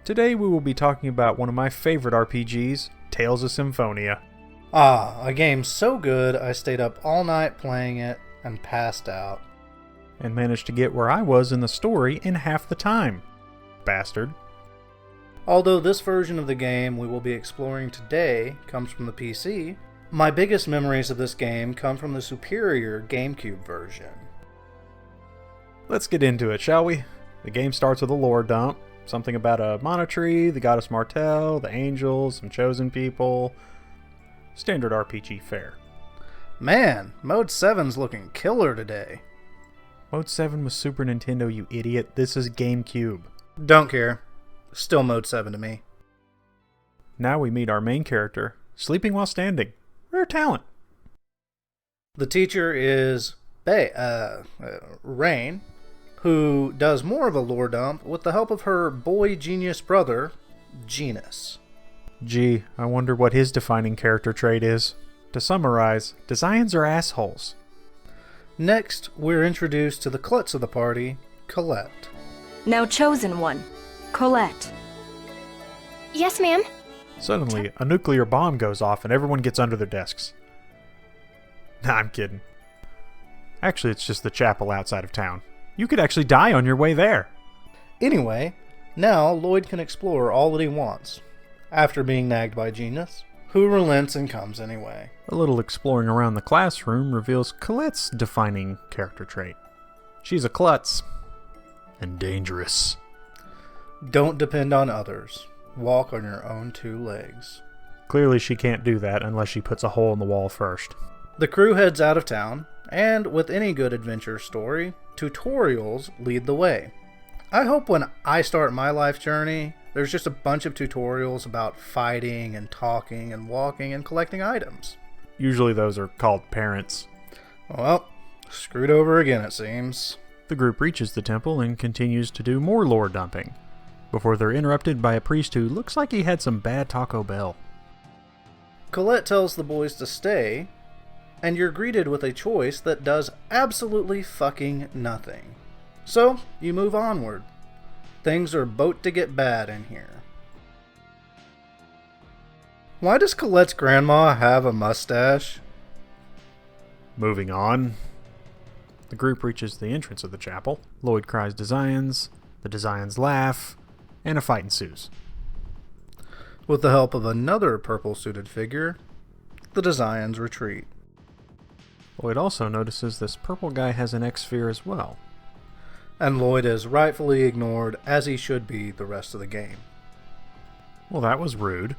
Today we will be talking about one of my favorite RPGs, Tales of Symphonia. A game so good I stayed up all night playing it and passed out. And managed to get where I was in the story in half the time. Bastard. Although this version of the game we will be exploring today comes from the PC, my biggest memories of this game come from the superior GameCube version. Let's get into it, shall we? The game starts with a lore dump. Something about a monastery, the goddess Martel, the angels, some chosen people. Standard RPG fare. Man, Mode 7's looking killer today. Mode 7 was Super Nintendo, you idiot. This is GameCube. Don't care. Still Mode 7 to me. Now we meet our main character, sleeping while standing. Rare talent. The teacher is Rain, who does more of a lore dump with the help of her boy genius brother, Genus. Gee, I wonder what his defining character trait is. To summarize, Desians are assholes. Next, we're introduced to the klutz of the party, Colette. Now chosen one, Colette. Yes, ma'am. Suddenly, a nuclear bomb goes off and everyone gets under their desks. Nah, I'm kidding. Actually, it's just the chapel outside of town. You could actually die on your way there. Anyway, now Lloyd can explore all that he wants, after being nagged by Genus, who relents and comes anyway. A little exploring around the classroom reveals Colette's defining character trait. She's a klutz. And dangerous. Don't depend on others. Walk on your own two legs. Clearly she can't do that unless she puts a hole in the wall first. The crew heads out of town, and with any good adventure story, tutorials lead the way. I hope when I start my life journey, there's just a bunch of tutorials about fighting and talking and walking and collecting items. Usually those are called parents. Well, screwed over again it seems. The group reaches the temple and continues to do more lore dumping, before they're interrupted by a priest who looks like he had some bad Taco Bell. Colette tells the boys to stay, and you're greeted with a choice that does absolutely fucking nothing. So, you move onward. Things are about to get bad in here. Why does Colette's grandma have a mustache? Moving on. The group reaches the entrance of the chapel. Lloyd cries Desians, the Desians laugh, and a fight ensues. With the help of another purple-suited figure, the Desians retreat. Lloyd also notices this purple guy has an X-sphere as well. And Lloyd is rightfully ignored, as he should be the rest of the game. Well, that was rude.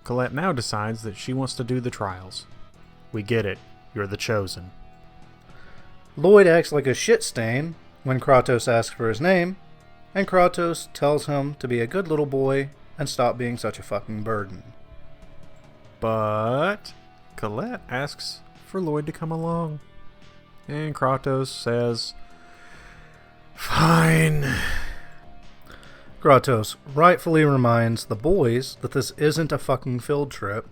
Colette now decides that she wants to do the trials. We get it. You're the chosen. Lloyd acts like a shit stain when Kratos asks for his name, and Kratos tells him to be a good little boy and stop being such a fucking burden. But Colette asks for Lloyd to come along. And Kratos says, fine. Kratos rightfully reminds the boys that this isn't a fucking field trip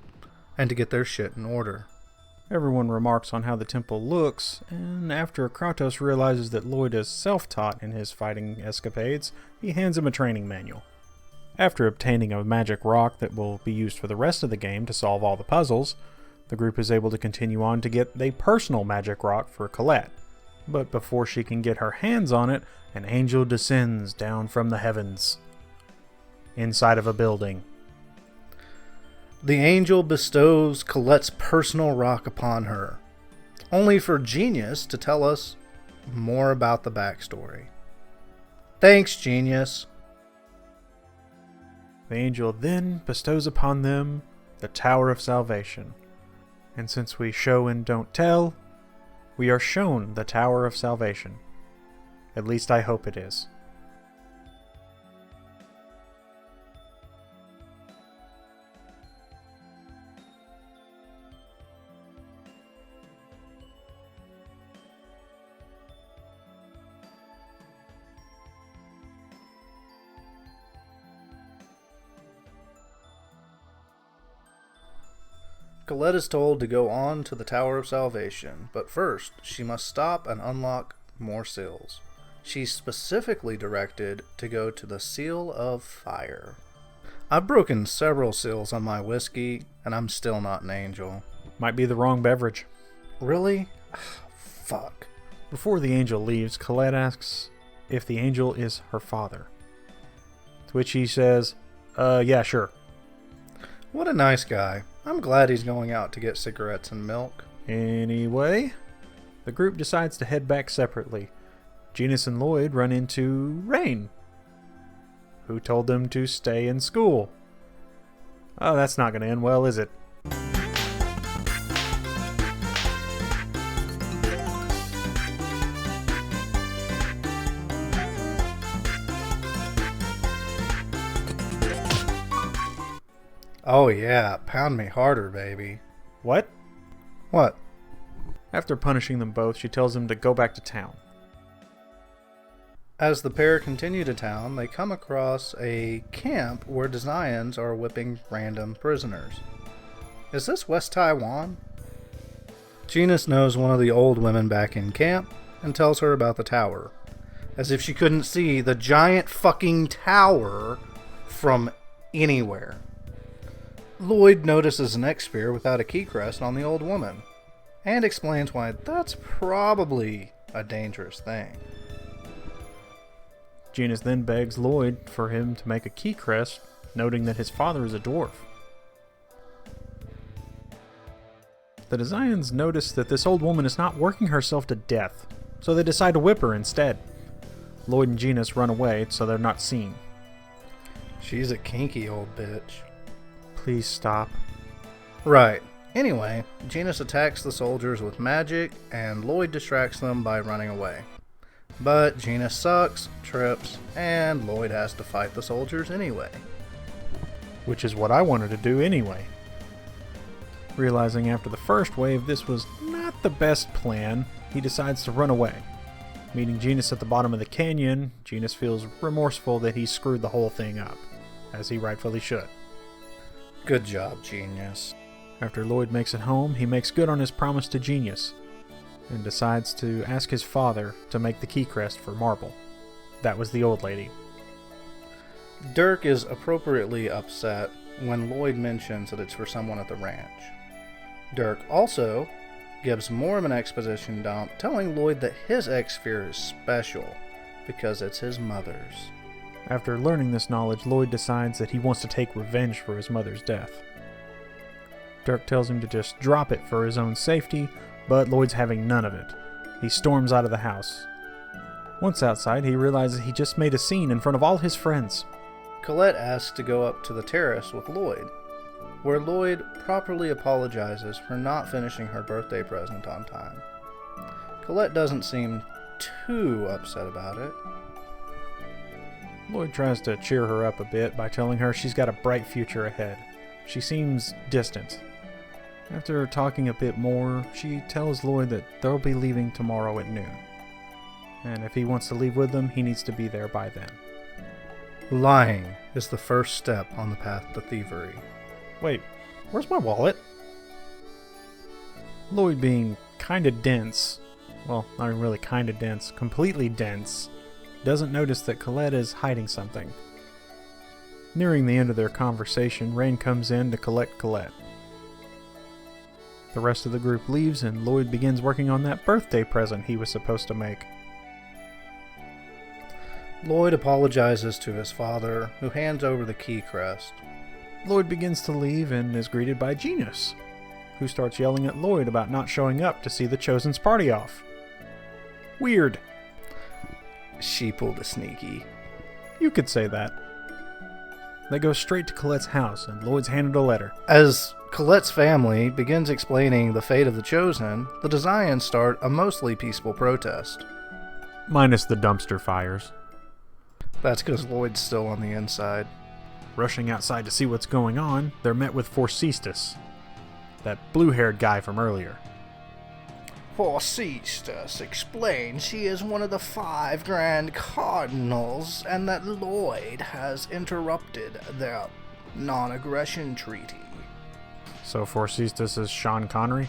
and to get their shit in order. Everyone remarks on how the temple looks, and after Kratos realizes that Lloyd is self-taught in his fighting escapades, he hands him a training manual. After obtaining a magic rock that will be used for the rest of the game to solve all the puzzles, the group is able to continue on to get a personal magic rock for Colette. But before she can get her hands on it, an angel descends down from the heavens, inside of a building. The angel bestows Colette's personal rock upon her, only for Genius to tell us more about the backstory. Thanks, Genius. The angel then bestows upon them the Tower of Salvation. And since we show and don't tell, we are shown the Tower of Salvation. At least I hope it is. Colette is told to go on to the Tower of Salvation, but first she must stop and unlock more seals. She's specifically directed to go to the Seal of Fire. I've broken several seals on my whiskey, and I'm still not an angel. Might be the wrong beverage. Really? Fuck. Before the angel leaves, Colette asks if the angel is her father. To which he says, yeah, sure. What a nice guy. I'm glad he's going out to get cigarettes and milk. Anyway, the group decides to head back separately. Genus and Lloyd run into Rain, who told them to stay in school. Oh, that's not going to end well, is it? Oh yeah, pound me harder, baby. What? What? After punishing them both, she tells them to go back to town. As the pair continue to town, they come across a camp where Desians are whipping random prisoners. Is this West Taiwan? Genus knows one of the old women back in camp and tells her about the tower. As if she couldn't see the giant fucking tower from anywhere. Lloyd notices an X-Sphere without a key crest on the old woman, and explains why that's probably a dangerous thing. Genus then begs Lloyd for him to make a key crest, noting that his father is a dwarf. The Desians notice that this old woman is not working herself to death, so they decide to whip her instead. Lloyd and Genus run away so they're not seen. She's a kinky old bitch. Please stop. Right. Anyway, Genus attacks the soldiers with magic, and Lloyd distracts them by running away. But Genus sucks, trips, and Lloyd has to fight the soldiers anyway. Which is what I wanted to do anyway. Realizing after the first wave this was not the best plan, he decides to run away. Meeting Genus at the bottom of the canyon, Genus feels remorseful that he screwed the whole thing up, as he rightfully should. Good job, Genius. After Lloyd makes it home, he makes good on his promise to Genius, and decides to ask his father to make the key crest for Marble. That was the old lady. Dirk is appropriately upset when Lloyd mentions that it's for someone at the ranch. Dirk also gives more of an exposition dump, telling Lloyd that his X-Sphere is special because it's his mother's. After learning this knowledge, Lloyd decides that he wants to take revenge for his mother's death. Dirk tells him to just drop it for his own safety, but Lloyd's having none of it. He storms out of the house. Once outside, he realizes he just made a scene in front of all his friends. Colette asks to go up to the terrace with Lloyd, where Lloyd properly apologizes for not finishing her birthday present on time. Colette doesn't seem too upset about it. Lloyd tries to cheer her up a bit by telling her she's got a bright future ahead. She seems distant. After talking a bit more, she tells Lloyd that they'll be leaving tomorrow at noon. And if he wants to leave with them, he needs to be there by then. Lying is the first step on the path to thievery. Wait, where's my wallet? Lloyd, being kinda dense, well, not even really kinda dense, completely dense, doesn't notice that Colette is hiding something. Nearing the end of their conversation, Rain comes in to collect Colette. The rest of the group leaves and Lloyd begins working on that birthday present he was supposed to make. Lloyd apologizes to his father, who hands over the key crest. Lloyd begins to leave and is greeted by Genius, who starts yelling at Lloyd about not showing up to see the Chosen's party off. Weird. She pulled a sneaky. You could say that. They go straight to Colette's house, and Lloyd's handed a letter. As Colette's family begins explaining the fate of the Chosen, the Desians start a mostly peaceful protest. Minus the dumpster fires. That's because Lloyd's still on the inside. Rushing outside to see what's going on, they're met with Forcestus, that blue-haired guy from earlier. Forcestus explains he is one of the 5 Grand Cardinals and that Lloyd has interrupted their non-aggression treaty. So Forcestus is Sean Connery?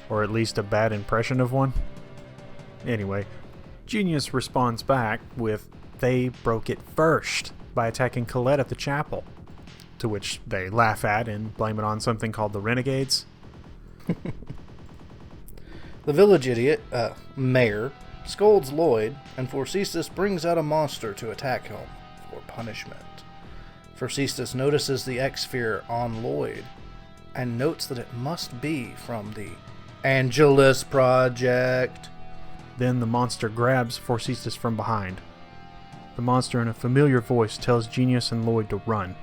Or at least a bad impression of one? Anyway, Genius responds back with, "They broke it first," by attacking Colette at the chapel, to which they laugh at and blame it on something called the Renegades. The village idiot, mayor, scolds Lloyd, and Forcestus brings out a monster to attack him for punishment. Forcestus notices the X-Sphere on Lloyd, and notes that it must be from the Angelus Project. Then the monster grabs Forcestus from behind. The monster in a familiar voice tells Genius and Lloyd to run.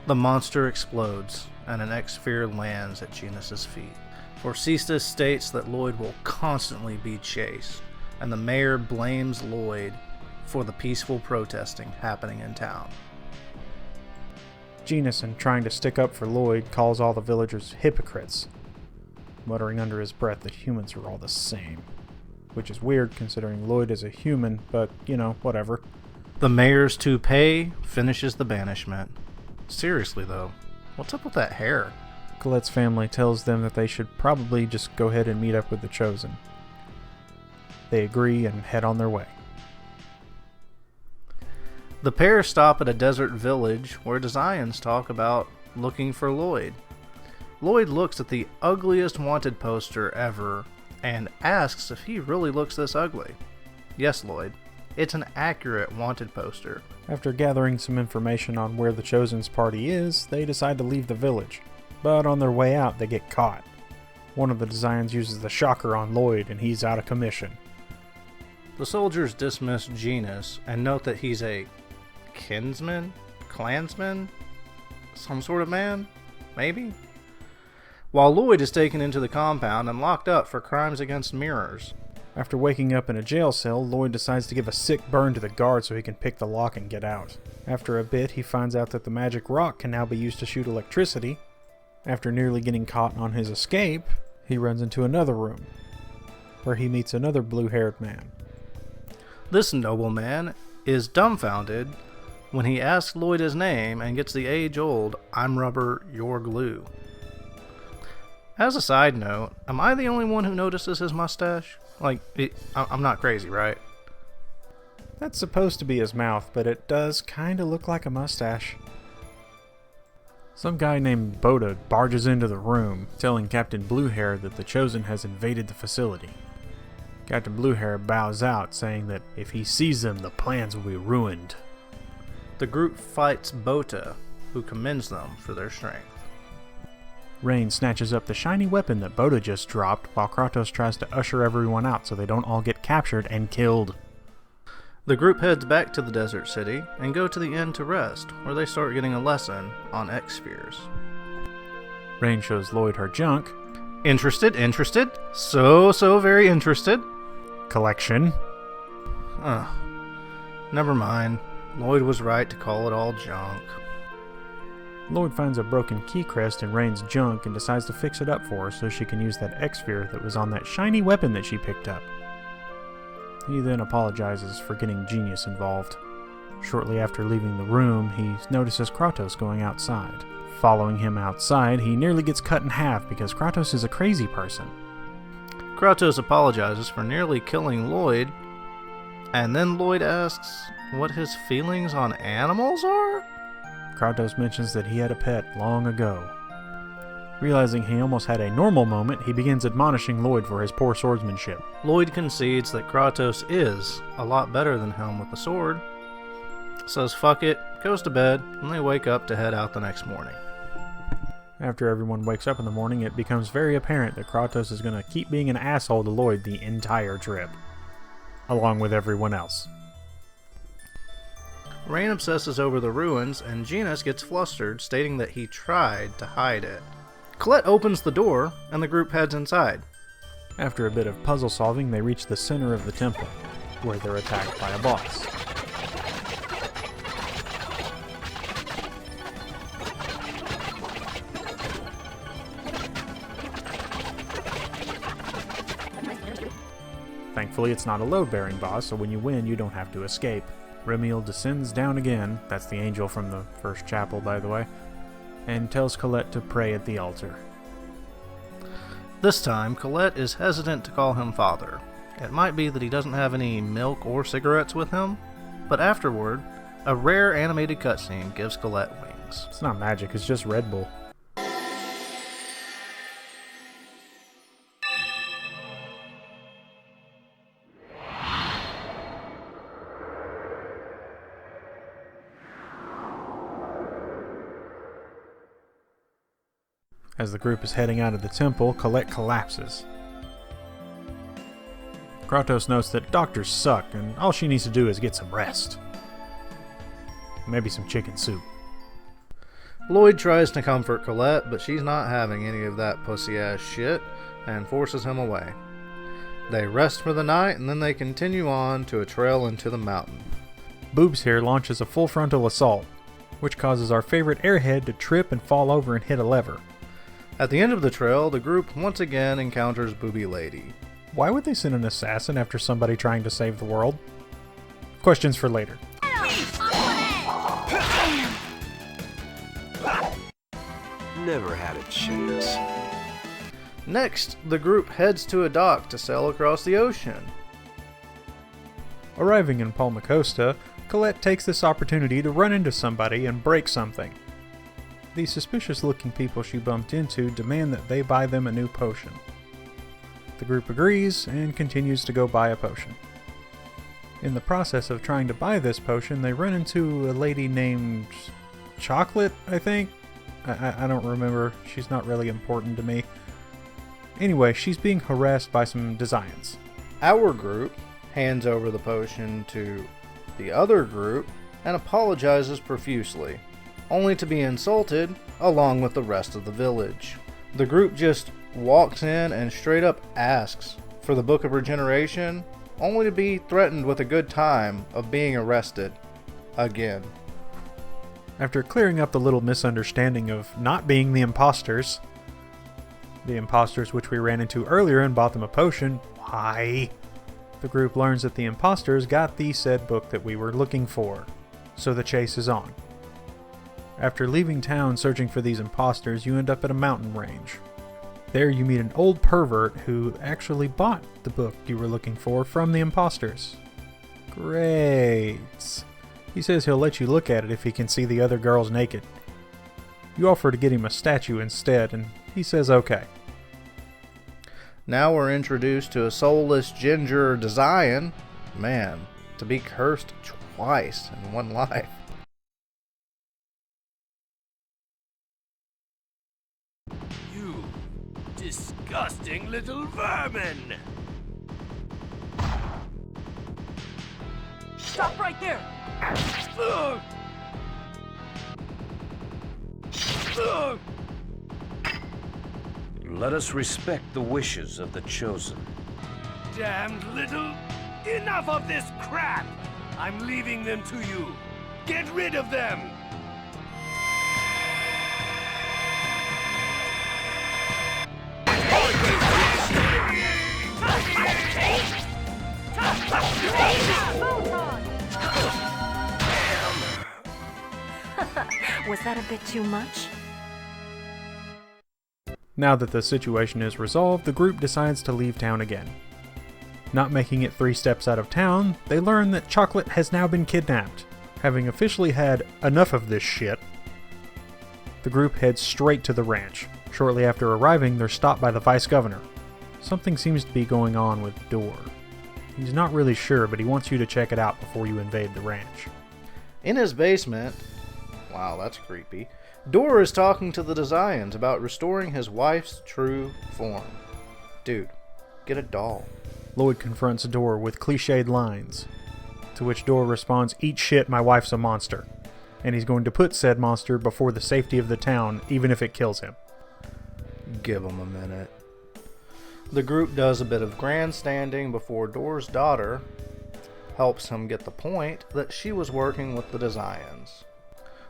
The monster explodes, and an X-Sphere lands at Genius's feet. Forcestus states that Lloyd will constantly be chased, and the mayor blames Lloyd for the peaceful protesting happening in town. Genius, in trying to stick up for Lloyd, calls all the villagers hypocrites, muttering under his breath that humans are all the same. Which is weird considering Lloyd is a human, but, whatever. The mayor's toupee finishes the banishment. Seriously though, what's up with that hair? Colette's family tells them that they should probably just go ahead and meet up with the Chosen. They agree and head on their way. The pair stop at a desert village where Desians talk about looking for Lloyd. Lloyd looks at the ugliest wanted poster ever and asks if he really looks this ugly. Yes, Lloyd. It's an accurate wanted poster. After gathering some information on where the Chosen's party is, they decide to leave the village. But on their way out, they get caught. One of the Desians uses the shocker on Lloyd, and he's out of commission. The soldiers dismiss Genus and note that he's a kinsman? Clansman? Some sort of man? Maybe? While Lloyd is taken into the compound and locked up for crimes against mirrors. After waking up in a jail cell, Lloyd decides to give a sick burn to the guard so he can pick the lock and get out. After a bit, he finds out that the magic rock can now be used to shoot electricity. After nearly getting caught on his escape, he runs into another room, where he meets another blue-haired man. This nobleman is dumbfounded when he asks Lloyd his name and gets the age-old, "I'm rubber, you're glue." As a side note, am I the only one who notices his mustache? I'm not crazy, right? That's supposed to be his mouth, but it does kinda look like a mustache. Some guy named Boda barges into the room, telling Captain Bluehair that the Chosen has invaded the facility. Captain Bluehair bows out, saying that if he sees them, the plans will be ruined. The group fights Bota, who commends them for their strength. Rain snatches up the shiny weapon that Boda just dropped, while Kratos tries to usher everyone out so they don't all get captured and killed. The group heads back to the desert city and go to the inn to rest, where they start getting a lesson on X-Spheres. Rain shows Lloyd her junk. Interested? So very interested. Collection. Never mind. Lloyd was right to call it all junk. Lloyd finds a broken key crest in Rain's junk and decides to fix it up for her so she can use that X-Sphere that was on that shiny weapon that she picked up. He then apologizes for getting Genius involved. Shortly after leaving the room, he notices Kratos going outside. Following him outside, he nearly gets cut in half because Kratos is a crazy person. Kratos apologizes for nearly killing Lloyd, and then Lloyd asks what his feelings on animals are? Kratos mentions that he had a pet long ago. Realizing he almost had a normal moment, he begins admonishing Lloyd for his poor swordsmanship. Lloyd concedes that Kratos is a lot better than him with the sword, says fuck it, goes to bed, and they wake up to head out the next morning. After everyone wakes up in the morning, it becomes very apparent that Kratos is going to keep being an asshole to Lloyd the entire trip, along with everyone else. Rain obsesses over the ruins, and Genus gets flustered, stating that he tried to hide it. Colette opens the door, and the group heads inside. After a bit of puzzle solving, they reach the center of the temple, where they're attacked by a boss. Thankfully, it's not a load-bearing boss, so when you win, you don't have to escape. Remiel descends down again, that's the angel from the first chapel, by the way, and tells Colette to pray at the altar. This time, Colette is hesitant to call him father. It might be that he doesn't have any milk or cigarettes with him, but afterward, a rare animated cutscene gives Colette wings. It's not magic, it's just Red Bull. As the group is heading out of the temple, Colette collapses. Kratos notes that doctors suck and all she needs to do is get some rest. Maybe some chicken soup. Lloyd tries to comfort Colette, but she's not having any of that pussy-ass shit and forces him away. They rest for the night and then they continue on to a trail into the mountain. Boobs here launches a full frontal assault, which causes our favorite airhead to trip and fall over and hit a lever. At the end of the trail, the group once again encounters Booby Lady. Why would they send an assassin after somebody trying to save the world? Questions for later. Never had a chance. Next, the group heads to a dock to sail across the ocean. Arriving in Palmacosta, Colette takes this opportunity to run into somebody and break something. The suspicious-looking people she bumped into demand that they buy them a new potion. The group agrees and continues to go buy a potion. In the process of trying to buy this potion, they run into a lady named Chocolate, I think? I don't remember. She's not really important to me. Anyway, she's being harassed by some Desians. Our group hands over the potion to the other group and apologizes profusely, only to be insulted along with the rest of the village. The group just walks in and straight up asks for the Book of Regeneration, only to be threatened with a good time of being arrested again. After clearing up the little misunderstanding of not being the imposters which we ran into earlier and bought them a potion, why? The group learns that the imposters got the said book that we were looking for, so the chase is on. After leaving town searching for these imposters, you end up at a mountain range. There you meet an old pervert who actually bought the book you were looking for from the imposters. Great. He says he'll let you look at it if he can see the other girls naked. You offer to get him a statue instead, and he says okay. Now we're introduced to a soulless ginger Desian. Man, to be cursed twice in one life. You disgusting little vermin! Stop right there! Ugh. Ugh. Let us respect the wishes of the Chosen. Damned little... Enough of this crap! I'm leaving them to you. Get rid of them! Was that a bit too much? Now that the situation is resolved, the group decides to leave town again. Not making it 3 steps out of town, they learn that Chocolate has now been kidnapped. Having officially had enough of this shit, the group heads straight to the ranch. Shortly after arriving, they're stopped by the vice governor. Something seems to be going on with Door. He's not really sure, but he wants you to check it out before you invade the ranch. In his basement, wow, that's creepy, Door is talking to the Desians about restoring his wife's true form. Dude, get a doll. Lloyd confronts Door with cliched lines, to which Door responds, "Eat shit, my wife's a monster," and he's going to put said monster before the safety of the town, even if it kills him. Give him a minute. The group does a bit of grandstanding before Door's daughter helps him get the point that she was working with the Desians.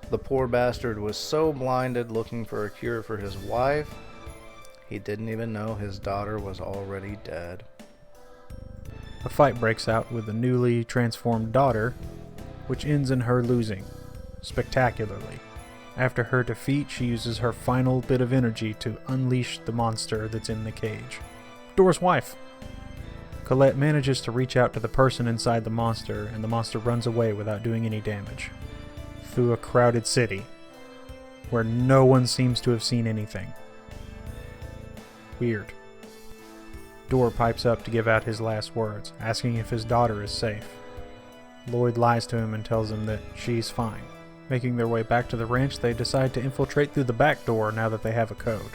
The poor bastard was so blinded looking for a cure for his wife, he didn't even know his daughter was already dead. A fight breaks out with the newly transformed daughter, which ends in her losing, spectacularly. After her defeat, she uses her final bit of energy to unleash the monster that's in the cage. Door's wife. Colette manages to reach out to the person inside the monster, and the monster runs away without doing any damage. Through a crowded city, where no one seems to have seen anything. Weird. Door pipes up to give out his last words, asking if his daughter is safe. Lloyd lies to him and tells him that she's fine. Making their way back to the ranch, they decide to infiltrate through the back door now that they have a code.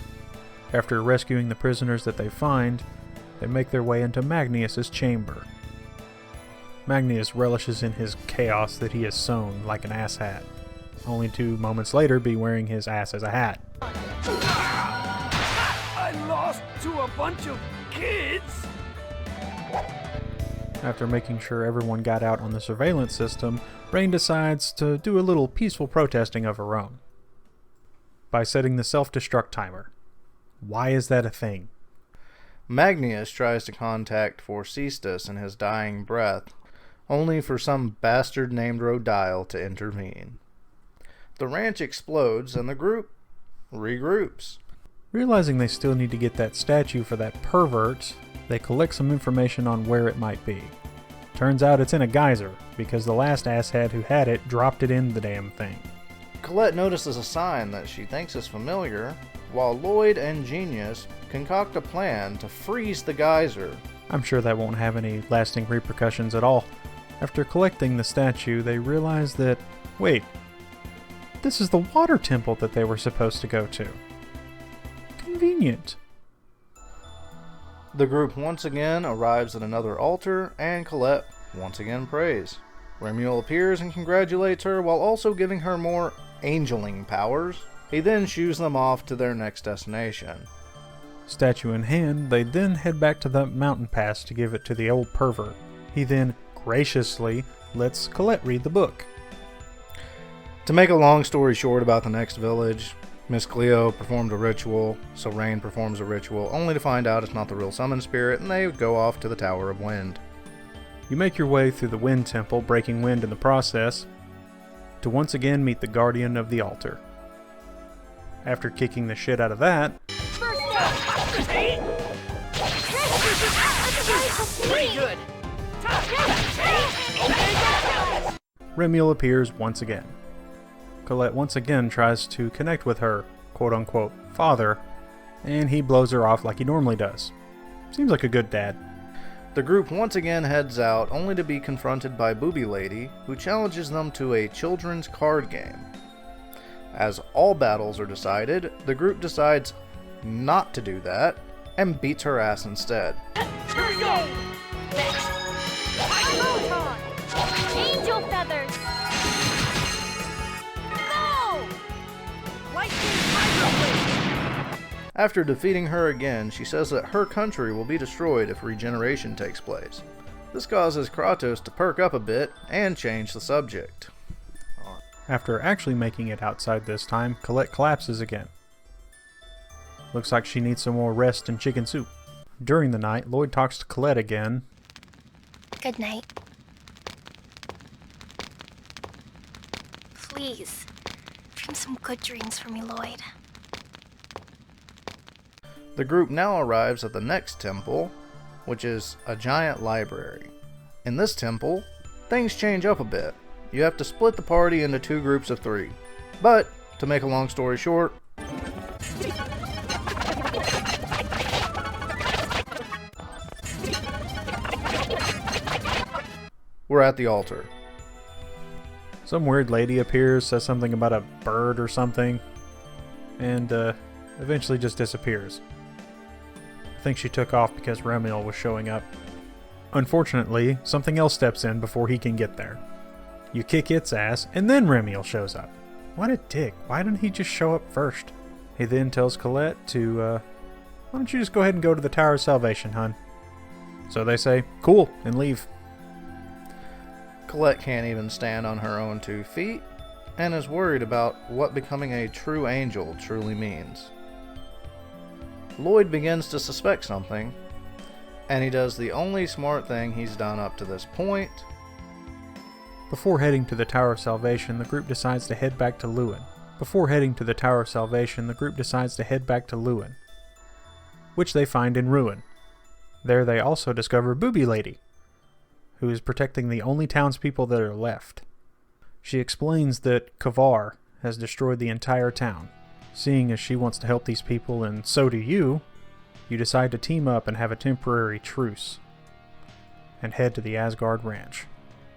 After rescuing the prisoners that they find, they make their way into Magnius's chamber. Magnius relishes in his chaos that he has sewn like an asshat, only 2 moments later be wearing his ass as a hat. I lost to a bunch of kids! After making sure everyone got out on the surveillance system, Rain decides to do a little peaceful protesting of her own. By setting the self-destruct timer. Why is that a thing? Magnius tries to contact Forcestus in his dying breath, only for some bastard named Rodile to intervene. The ranch explodes and the group regroups. Realizing they still need to get that statue for that pervert, they collect some information on where it might be. Turns out it's in a geyser, because the last asshat who had it dropped it in the damn thing. Colette notices a sign that she thinks is familiar, while Lloyd and Genius concoct a plan to freeze the geyser. I'm sure that won't have any lasting repercussions at all. After collecting the statue, they realize that, wait, this is the water temple that they were supposed to go to. Convenient. The group once again arrives at another altar, and Colette once again prays. Remuel appears and congratulates her while also giving her more angeling powers. He then shoos them off to their next destination. Statue in hand, they then head back to the mountain pass to give it to the old pervert. He then graciously lets Colette read the book. To make a long story short about the next village, Miss Cleo performed a ritual, so Rain performs a ritual, only to find out it's not the real summon spirit, and they go off to the Tower of Wind. You make your way through the Wind Temple, breaking wind in the process, to once again meet the Guardian of the Altar. After kicking the shit out of that, Remuel appears once again. Colette once again tries to connect with her quote-unquote father, and he blows her off like he normally does. Seems like a good dad. The group once again heads out, only to be confronted by Booby Lady, who challenges them to a children's card game. As all battles are decided, the group decides not to do that, and beats her ass instead. Here we go! Angel feathers! Go! Lightning hydro! After defeating her again, she says that her country will be destroyed if regeneration takes place. This causes Kratos to perk up a bit and change the subject. After actually making it outside this time, Colette collapses again. Looks like she needs some more rest and chicken soup. During the night, Lloyd talks to Colette again. Good night. Please, dream some good dreams for me, Lloyd. The group now arrives at the next temple, which is a giant library. In this temple, things change up a bit. You have to split the party into 2 groups of 3. But, to make a long story short, we're at the altar. Some weird lady appears, says something about a bird or something, and eventually just disappears. I think she took off because Remuel was showing up. Unfortunately, something else steps in before he can get there. You kick its ass, and then Remuel shows up. What a dick. Why didn't he just show up first? He then tells Colette to, why don't you just go ahead and go to the Tower of Salvation, hun? So they say, cool, and leave. Colette can't even stand on her own 2 feet, and is worried about what becoming a true angel truly means. Lloyd begins to suspect something, and he does the only smart thing he's done up to this point. Before heading to the Tower of Salvation, the group decides to head back to Lewin. Which they find in ruin. There they also discover Booby Lady, who is protecting the only townspeople that are left. She explains that Kavar has destroyed the entire town. Seeing as she wants to help these people, and so do you decide to team up and have a temporary truce, and head to the Asgard Ranch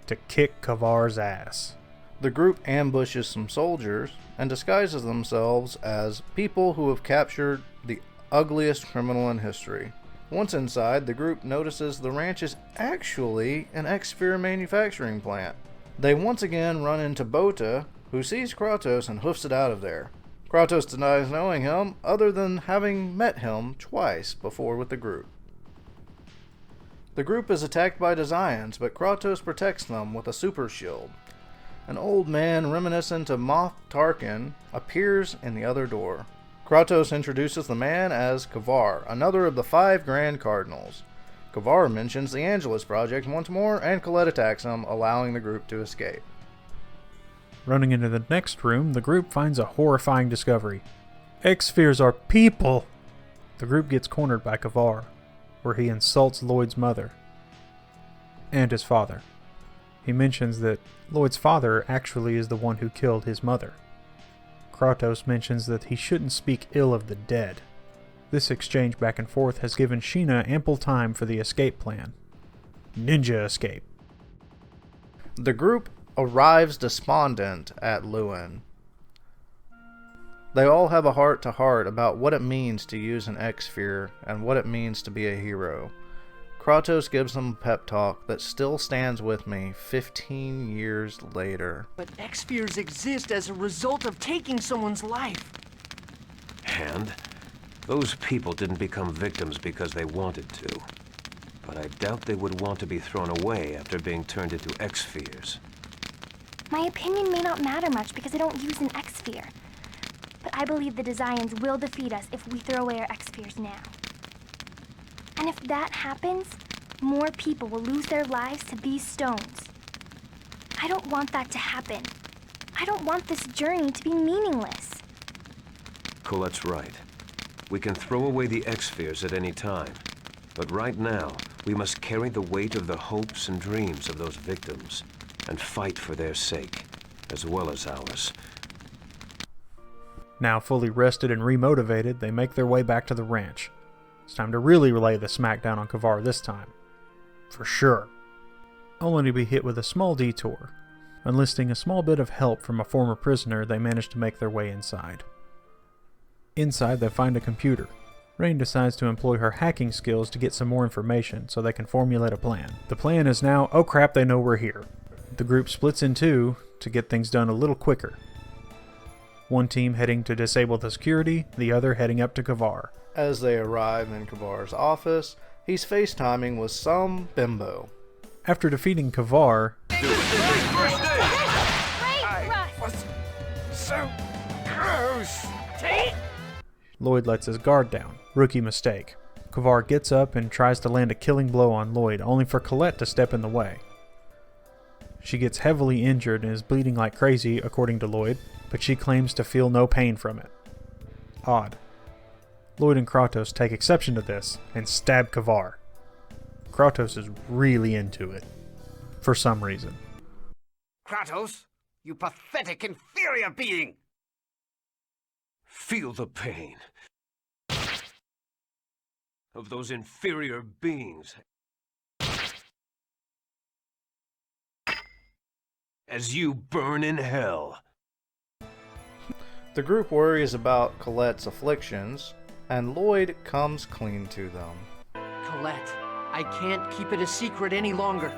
to kick Kavar's ass. The group ambushes some soldiers and disguises themselves as people who have captured the ugliest criminal in history. Once inside, the group notices the ranch is actually an X-Sphere manufacturing plant. They once again run into Bota, who sees Kratos and hoofs it out of there. Kratos denies knowing him, other than having met him twice before with the group. The group is attacked by Desians, but Kratos protects them with a super shield. An old man reminiscent of Moff Tarkin appears in the other door. Kratos introduces the man as Kavar, another of the 5 Grand Cardinals. Kavar mentions the Angelus Project once more, and Colette attacks him, allowing the group to escape. Running into the next room, the group finds a horrifying discovery. X-Spheres are people! The group gets cornered by Kavar, where he insults Lloyd's mother and his father. He mentions that Lloyd's father actually is the one who killed his mother. Kratos mentions that he shouldn't speak ill of the dead. This exchange back and forth has given Sheena ample time for the escape plan. Ninja escape. The group arrives despondent at Lewin. They all have a heart-to-heart about what it means to use an X-Sphere and what it means to be a hero. Kratos gives them a pep talk that still stands with me 15 years later. But X-Spheres exist as a result of taking someone's life. And those people didn't become victims because they wanted to. But I doubt they would want to be thrown away after being turned into X-Spheres. My opinion may not matter much because I don't use an X-Sphere. But I believe the Desians will defeat us if we throw away our X-Spheres now. And if that happens, more people will lose their lives to these stones. I don't want that to happen. I don't want this journey to be meaningless. Colette's right. We can throw away the X-Spheres at any time. But right now, we must carry the weight of the hopes and dreams of those victims and fight for their sake, as well as ours. Now fully rested and remotivated, they make their way back to the ranch. It's time to really lay the smackdown on Kavar this time. For sure. Only to be hit with a small detour. Enlisting a small bit of help from a former prisoner, they manage to make their way inside. Inside, they find a computer. Rain decides to employ her hacking skills to get some more information so they can formulate a plan. The plan is now, oh crap, they know we're here. The group splits in two to get things done a little quicker. One team heading to disable the security, the other heading up to Kavar. As they arrive in Kavar's office, he's FaceTiming with some bimbo. After defeating Kavar, So close. Lloyd lets his guard down. Rookie mistake. Kavar gets up and tries to land a killing blow on Lloyd, only for Colette to step in the way. She gets heavily injured and is bleeding like crazy, according to Lloyd, but she claims to feel no pain from it. Odd. Lloyd and Kratos take exception to this and stab Kavar. Kratos is really into it, for some reason. Kratos, you pathetic, inferior being! Feel the pain of those inferior beings as you burn in hell. The group worries about Colette's afflictions, and Lloyd comes clean to them. Colette, I can't keep it a secret any longer.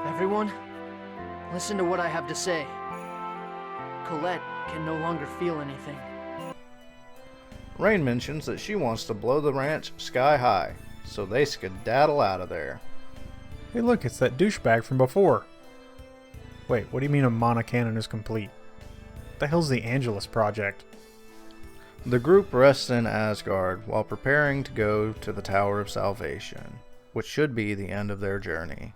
Everyone, listen to what I have to say. Colette can no longer feel anything. Rain mentions that she wants to blow the ranch sky high, so they skedaddle out of there. Hey look, it's that douchebag from before. Wait, what do you mean a monocannon is complete? What the hell's the Angelus Project? The group rests in Asgard while preparing to go to the Tower of Salvation, which should be the end of their journey.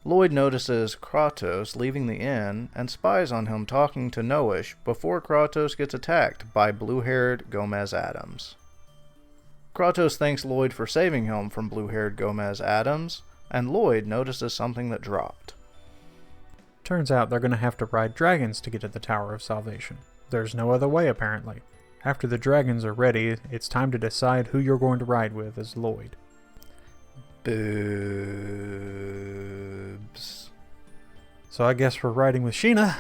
Lloyd notices Kratos leaving the inn and spies on him talking to Noish before Kratos gets attacked by blue-haired Gomez Adams. Kratos thanks Lloyd for saving him from blue-haired Gomez Adams, and Lloyd notices something that dropped. Turns out they're going to have to ride dragons to get to the Tower of Salvation. There's no other way, apparently. After the dragons are ready, it's time to decide who you're going to ride with as Lloyd. Boobs. So I guess we're riding with Sheena.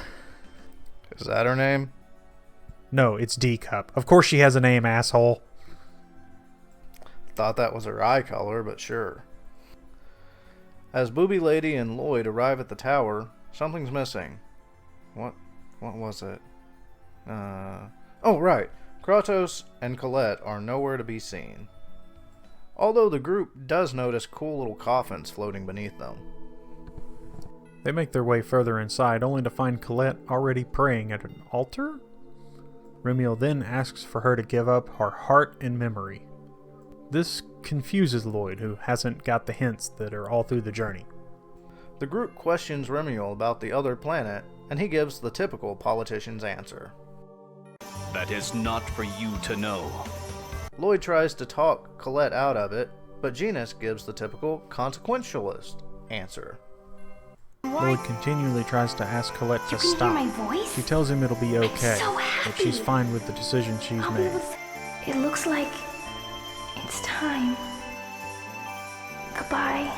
Is that her name? No, it's D-Cup. Of course she has a name, asshole. Thought that was her eye color, but sure. As Booby Lady and Lloyd arrive at the tower, something's missing. What was it? Oh, right. Kratos and Colette are nowhere to be seen. Although the group does notice cool little coffins floating beneath them. They make their way further inside, only to find Colette already praying at an altar? Remiel then asks for her to give up her heart and memory. This confuses Lloyd, who hasn't got the hints that are all through the journey. The group questions Remiel about the other planet, and he gives the typical politician's answer. That is not for you to know. Lloyd tries to talk Colette out of it, but Genis gives the typical consequentialist answer. Lloyd continually tries to ask Colette to You can stop. hear my voice? She tells him it'll be okay, so that she's happy. fine with the decision she's made. It looks like it's time. Goodbye.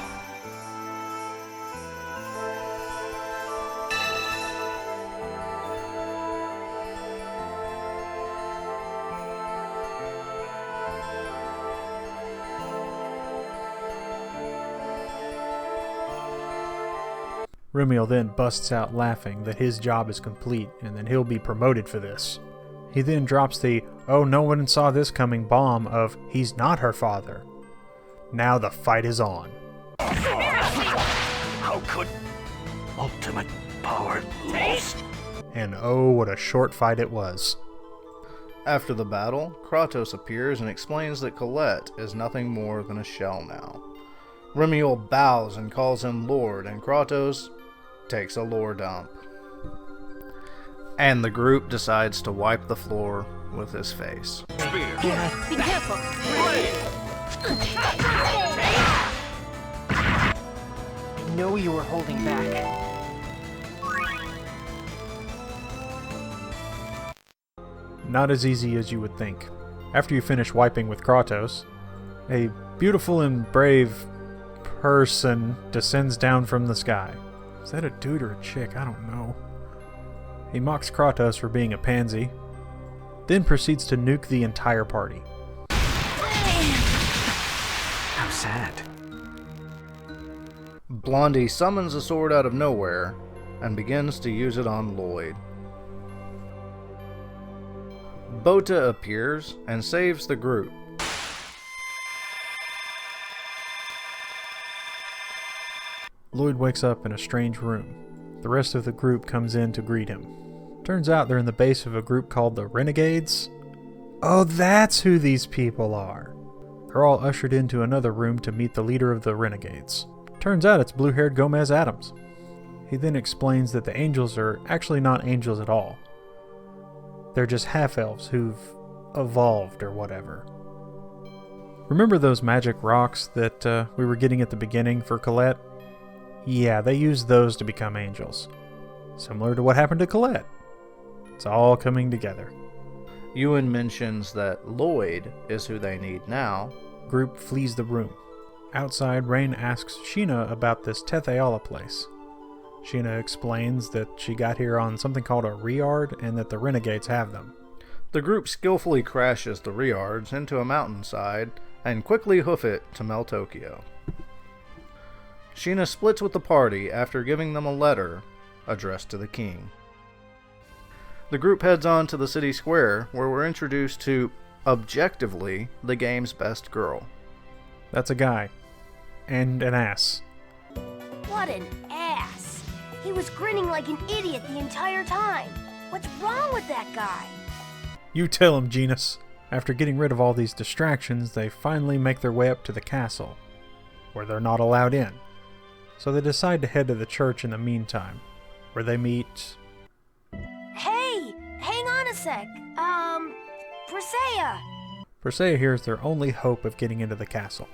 Remiel then busts out laughing that his job is complete and that he'll be promoted for this. He then drops the, "Oh, no one saw this coming" bomb of, he's not her father. Now the fight is on. How could ultimate power lost? And oh, what a short fight it was. After the battle, Kratos appears and explains that Colette is nothing more than a shell now. Remiel bows and calls him Lord, and Kratos takes a lore dump. And the group decides to wipe the floor with his face. Be careful. I know you were holding back. Not as easy as you would think. After you finish wiping with Kratos, a beautiful and brave person descends down from the sky. Is that a dude or a chick? I don't know. He mocks Kratos for being a pansy, then proceeds to nuke the entire party. How sad. Blondie summons a sword out of nowhere and begins to use it on Lloyd. Bota appears and saves the group. Lloyd wakes up in a strange room. The rest of the group comes in to greet him. Turns out they're in the base of a group called the Renegades. Oh, that's who these people are. They're all ushered into another room to meet the leader of the Renegades. Turns out it's blue-haired Gomez Adams. He then explains that the angels are actually not angels at all. They're just half-elves who've evolved or whatever. Remember those magic rocks that we were getting at the beginning for Colette? Yeah, they used those to become angels. Similar to what happened to Colette. It's all coming together. Ewan mentions that Lloyd is who they need now. Group flees the room. Outside, Rain asks Sheena about this Tetheala place. Sheena explains that she got here on something called a Riard and that the Renegades have them. The group skillfully crashes the Riards into a mountainside and quickly hoof it to Meltokio. Sheena splits with the party after giving them a letter addressed to the king. The group heads on to the city square, where we're introduced to, objectively, the game's best girl. That's a guy. And an ass. What an ass! He was grinning like an idiot the entire time. What's wrong with that guy? You tell him, Genis. After getting rid of all these distractions, they finally make their way up to the castle, where they're not allowed in. So they decide to head to the church in the meantime, where they meet... Hey! Hang on a sec. Briseia! Persea hears their only hope of getting into the castle.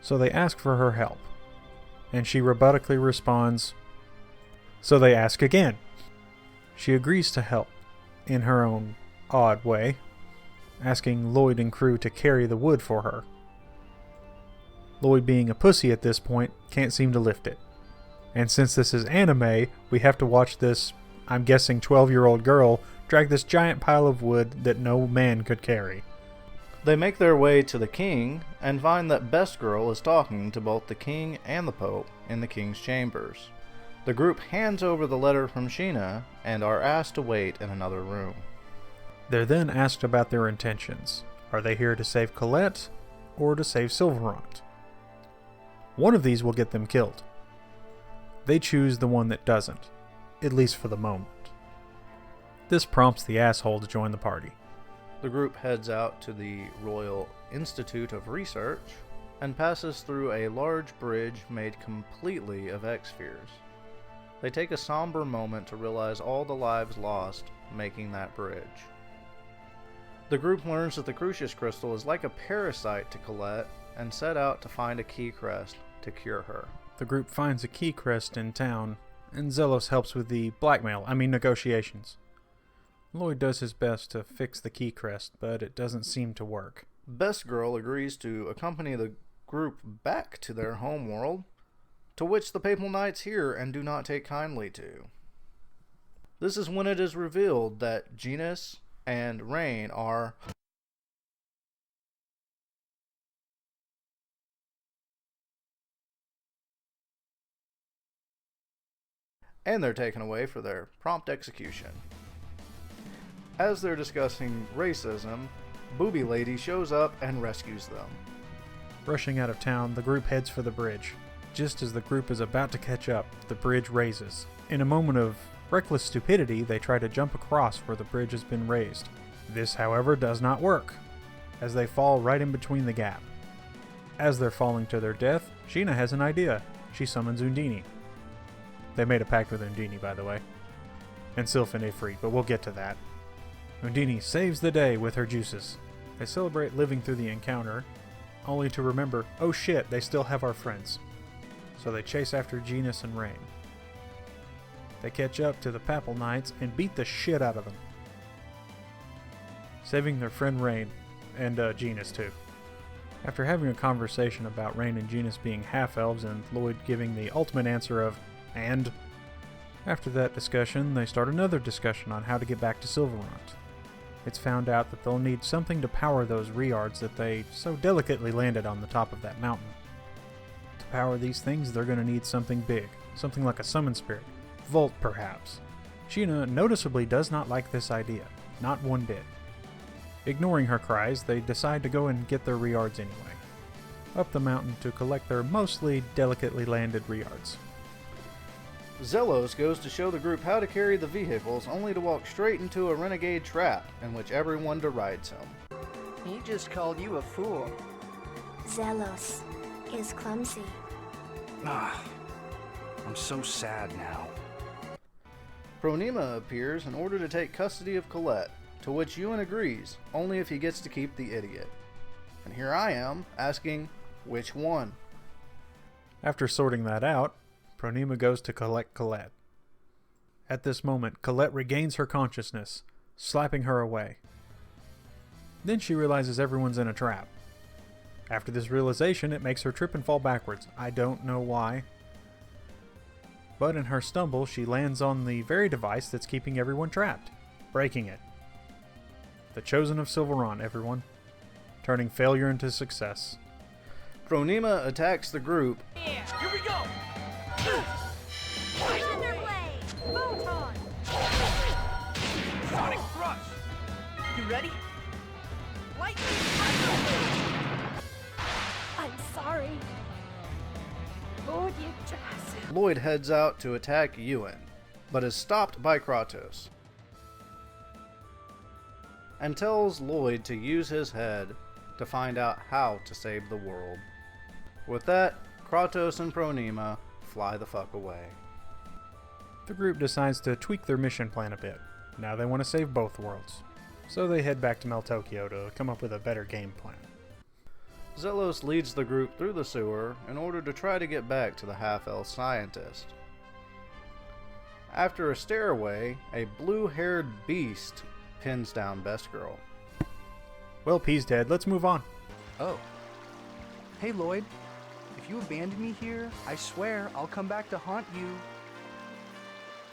So they ask for her help, and she robotically responds, so they ask again. She agrees to help, in her own odd way, asking Lloyd and crew to carry the wood for her. Lloyd, being a pussy at this point, can't seem to lift it. And since this is anime, we have to watch this, I'm guessing 12-year-old girl, drag this giant pile of wood that no man could carry. They make their way to the king and find that Best Girl is talking to both the king and the Pope in the king's chambers. The group hands over the letter from Sheena and are asked to wait in another room. They're then asked about their intentions. Are they here to save Colette or to save Silverant? One of these will get them killed. They choose the one that doesn't, at least for the moment. This prompts the asshole to join the party. The group heads out to the Royal Institute of Research and passes through a large bridge made completely of X-spheres. They take a somber moment to realize all the lives lost making that bridge. The group learns that the Crucius Crystal is like a parasite to Colette and set out to find a key crest to cure her. The group finds a key crest in town, and Zelos helps with the negotiations. Lloyd does his best to fix the key crest, but it doesn't seem to work. Best Girl agrees to accompany the group back to their homeworld, to which the Papal Knights hear and do not take kindly to. This is when it is revealed that Genus and Rain are and they're taken away for their prompt execution. As they're discussing racism, Booby Lady shows up and rescues them. Rushing out of town, the group heads for the bridge. Just as the group is about to catch up, the bridge raises. In a moment of reckless stupidity, they try to jump across where the bridge has been raised. This, however, does not work, as they fall right in between the gap. As they're falling to their death, Sheena has an idea. She summons Undine. They made a pact with Undine, by the way. And Sylph and Ifrit, but we'll get to that. Undine saves the day with her juices. They celebrate living through the encounter, only to remember, oh shit, they still have our friends. So they chase after Genus and Rain. They catch up to the Papal Knights and beat the shit out of them, saving their friend Rain, and Genus too. After having a conversation about Rain and Genus being half-elves and Lloyd giving the ultimate answer of, and? After that discussion, they start another discussion on how to get back to Silverant. It's found out that they'll need something to power those Reards that they so delicately landed on the top of that mountain. To power these things, they're going to need something big, something like a summon spirit. Volt, perhaps. Sheena noticeably does not like this idea, not one bit. Ignoring her cries, they decide to go and get their Reards anyway. Up the mountain to collect their mostly delicately landed Reards. Zelos goes to show the group how to carry the vehicles, only to walk straight into a renegade trap in which everyone derides him. He just called you a fool. Zelos is clumsy. I'm so sad now. Pronema appears in order to take custody of Colette, to which Ewan agrees, only if he gets to keep the idiot. And here I am, asking, which one? After sorting that out, Pronema goes to collect Colette. At this moment, Colette regains her consciousness, slapping her away. Then she realizes everyone's in a trap. After this realization, it makes her trip and fall backwards. I don't know why. But in her stumble, she lands on the very device that's keeping everyone trapped, breaking it. The Chosen of Silverant, everyone. Turning failure into success. Pronema attacks the group. Here we go! Sonic Rush! You ready? Lightning! I'm sorry. Lord, you just... Lloyd heads out to attack Ewan, but is stopped by Kratos, and tells Lloyd to use his head to find out how to save the world. With that, Kratos and Pronema fly the fuck away. The group decides to tweak their mission plan a bit. Now they want to save both worlds. So they head back to Meltokyo to come up with a better game plan. Zelos leads the group through the sewer in order to try to get back to the half-elf scientist. After a stairway, a blue-haired beast pins down Best Girl. Well, P's dead. Let's move on. Oh. Hey, Lloyd. If you abandon me here, I swear I'll come back to haunt you.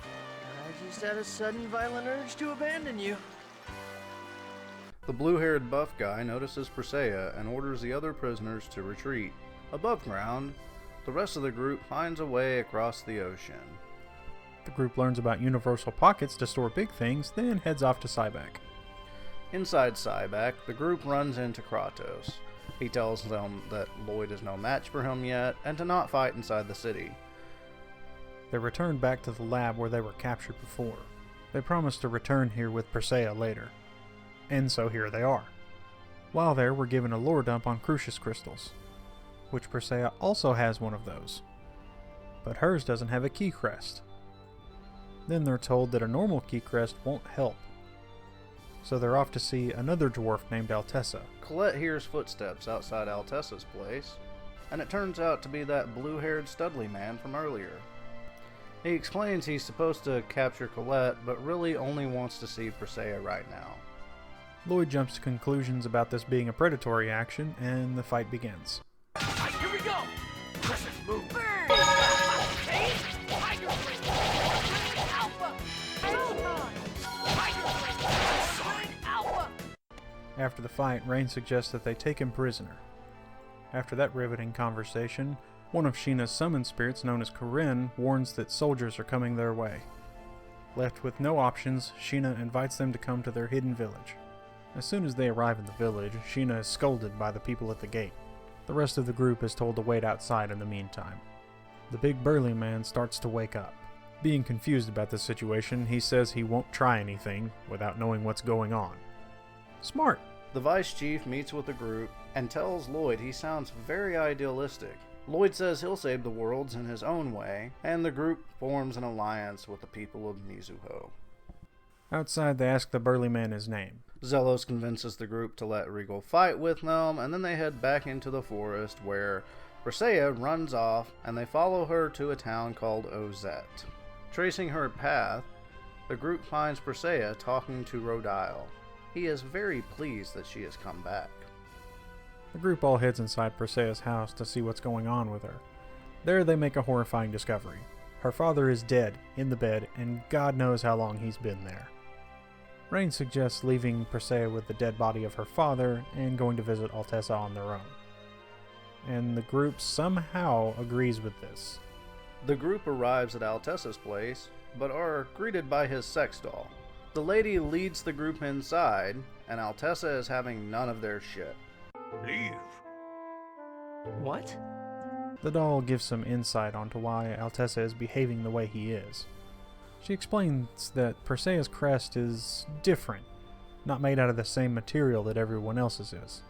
I just had a sudden violent urge to abandon you. The blue-haired buff guy notices Persea and orders the other prisoners to retreat. Above ground, the rest of the group finds a way across the ocean. The group learns about universal pockets to store big things, then heads off to Cybac. Inside Cybac, the group runs into Kratos. He tells them that Lloyd is no match for him yet, and to not fight inside the city. They return back to the lab where they were captured before. They promise to return here with Persea later. And so here they are. While there, we're given a lore dump on Crucius crystals, which Persea also has one of those. But hers doesn't have a key crest. Then they're told that a normal key crest won't help. So they're off to see another dwarf named Altessa. Colette hears footsteps outside Altessa's place, and it turns out to be that blue-haired Studley man from earlier. He explains he's supposed to capture Colette, but really only wants to see Persea right now. Lloyd jumps to conclusions about this being a predatory action, and the fight begins. Right, here we go! Precious move! After the fight, Rain suggests that they take him prisoner. After that riveting conversation, one of Sheena's summoned spirits, known as Corinne, warns that soldiers are coming their way. Left with no options, Sheena invites them to come to their hidden village. As soon as they arrive in the village, Sheena is scolded by the people at the gate. The rest of the group is told to wait outside in the meantime. The big burly man starts to wake up. Being confused about the situation, he says he won't try anything without knowing what's going on. Smart. The vice chief meets with the group and tells Lloyd he sounds very idealistic. Lloyd says he'll save the worlds in his own way, and the group forms an alliance with the people of Mizuho. Outside, they ask the burly man his name. Zelos convinces the group to let Regal fight with them, and then they head back into the forest where Persea runs off, and they follow her to a town called Ozette. Tracing her path, the group finds Persea talking to Rodile. He is very pleased that she has come back. The group all heads inside Persea's house to see what's going on with her. There they make a horrifying discovery. Her father is dead, in the bed, and God knows how long he's been there. Rain suggests leaving Persea with the dead body of her father and going to visit Altessa on their own. And the group somehow agrees with this. The group arrives at Altessa's place, but are greeted by his sex doll. The lady leads the group inside, and Altessa is having none of their shit. Leave. What? The doll gives some insight onto why Altessa is behaving the way he is. She explains that Persea's crest is different, not made out of the same material that everyone else's is.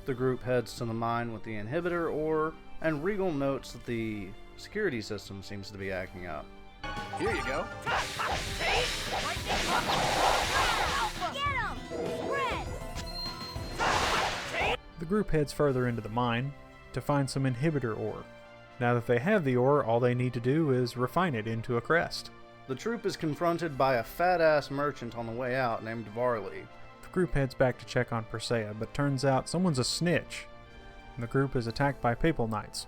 The group heads to the mine with the inhibitor ore, and Regal notes that the security system seems to be acting up. Here you go. The group heads further into the mine to find some inhibitor ore. Now that they have the ore, all they need to do is refine it into a crest. The troop is confronted by a fat-ass merchant on the way out named Varley. The group heads back to check on Persea, but turns out someone's a snitch. And the group is attacked by Papal Knights,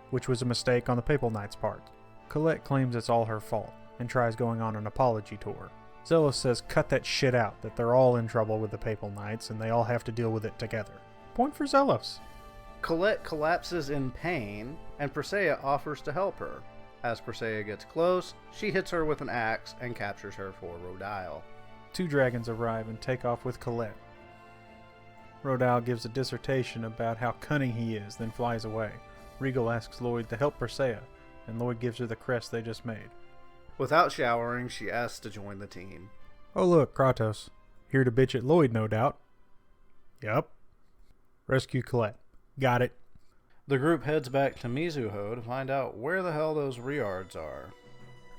which was a mistake on the Papal Knights' part. Colette claims it's all her fault, and tries going on an apology tour. Zelos says cut that shit out, that they're all in trouble with the Papal Knights, and they all have to deal with it together. Point for Zelos. Colette collapses in pain, and Persea offers to help her. As Persea gets close, she hits her with an axe and captures her for Rodile. Two dragons arrive and take off with Colette. Rodile gives a dissertation about how cunning he is, then flies away. Regal asks Lloyd to help Persea, and Lloyd gives her the crest they just made. Without showering, she asks to join the team. Oh look, Kratos. Here to bitch at Lloyd, no doubt. Yup. Rescue Colette. Got it. The group heads back to Mizuho to find out where the hell those Riards are.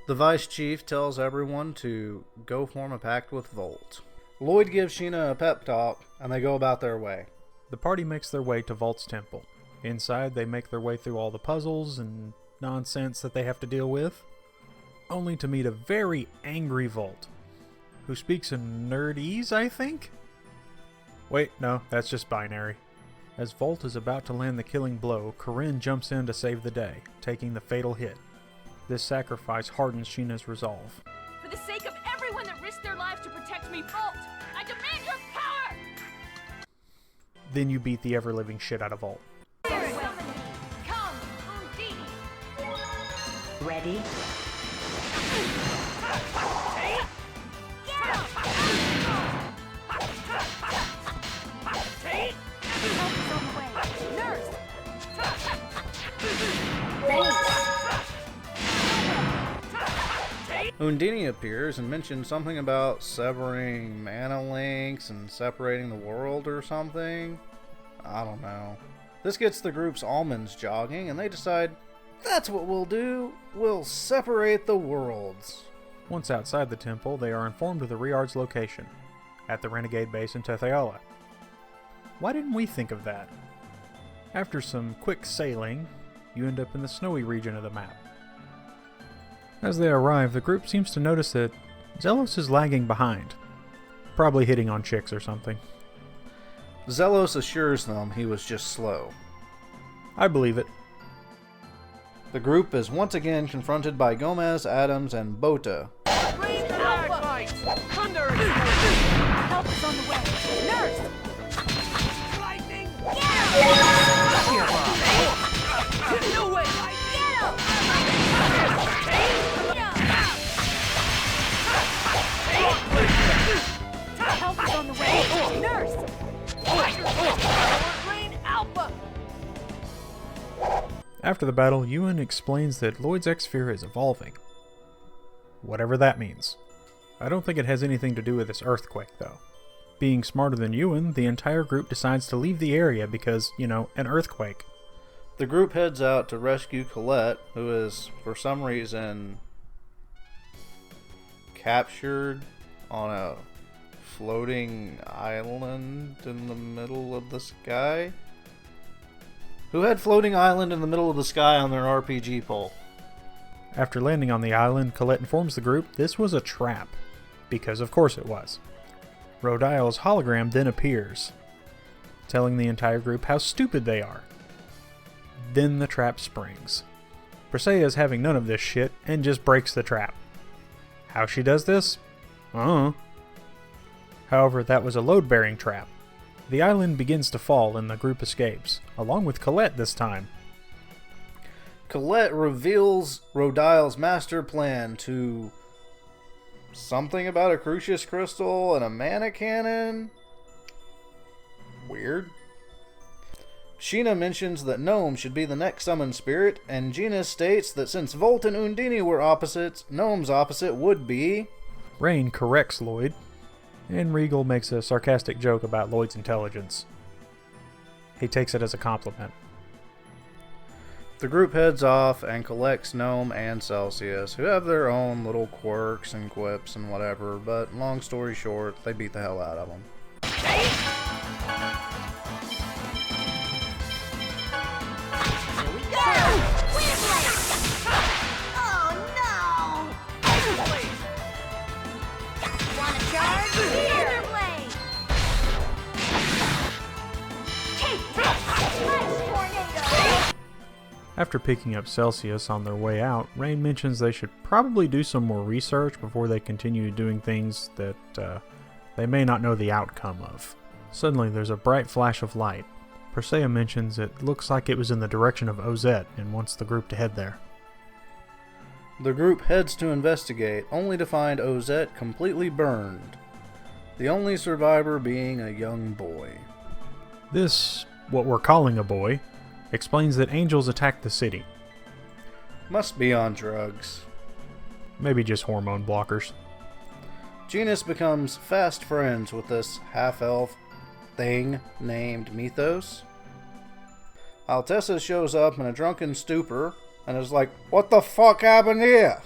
The Vice Chief tells everyone to go form a pact with Volt. Lloyd gives Sheena a pep talk, and they go about their way. The party makes their way to Volt's temple. Inside, they make their way through all the puzzles and nonsense that they have to deal with, only to meet a very angry Volt, who speaks in nerdese, I think? Wait, no, that's just binary. As Volt is about to land the killing blow, Corinne jumps in to save the day, taking the fatal hit. This sacrifice hardens Sheena's resolve. For the sake of everyone that risked their lives to protect me, Bolt, I demand your power! Then you beat the ever-living shit out of Volt. Come, Undine! Ready? Undine appears and mentions something about severing mana links and separating the world or something. I don't know. This gets the group's almonds jogging, and they decide, that's what we'll do. We'll separate the worlds. Once outside the temple, they are informed of the Riard's location, at the Renegade base in Tetheala. Why didn't we think of that? After some quick sailing, you end up in the snowy region of the map. As they arrive, the group seems to notice that Zelos is lagging behind. Probably hitting on chicks or something. Zelos assures them he was just slow. I believe it. The group is once again confronted by Gomez, Adams, and Bota. Green Alpha! Thunder! Help is on the way! Nurse! Lightning! No way! Help is on the way! Nurse! Green Alpha! After the battle, Ewan explains that Lloyd's X-Sphere is evolving. Whatever that means. I don't think it has anything to do with this earthquake, though. Being smarter than Ewan, the entire group decides to leave the area because, an earthquake. The group heads out to rescue Colette, who is, for some reason, captured on a floating island in the middle of the sky? Who had floating island in the middle of the sky on their RPG pole? After landing on the island, Colette informs the group this was a trap. Because of course it was. Rodile's hologram then appears, telling the entire group how stupid they are. Then the trap springs. Presea is having none of this shit and just breaks the trap. How she does this? However, that was a load-bearing trap. The island begins to fall and the group escapes, along with Colette this time. Colette reveals Rodile's master plan to something about a Crucius crystal and a mana cannon. Weird. Sheena mentions that Gnome should be the next summoned spirit, and Gina states that since Volt and Undine were opposites, Gnome's opposite would be... Rain corrects Lloyd, and Regal makes a sarcastic joke about Lloyd's intelligence. He takes it as a compliment. The group heads off and collects Gnome and Celsius, who have their own little quirks and quips and whatever, but long story short, they beat the hell out of them. After picking up Celsius on their way out, Rain mentions they should probably do some more research before they continue doing things that they may not know the outcome of. Suddenly there's a bright flash of light. Presea mentions it looks like it was in the direction of Ozette and wants the group to head there. The group heads to investigate, only to find Ozette completely burned, the only survivor being a young boy. This, what we're calling a boy, explains that angels attacked the city. Must be on drugs. Maybe just hormone blockers. Genus becomes fast friends with this half-elf thing named Mythos. Altessa shows up in a drunken stupor and is like, "What the fuck happened here?"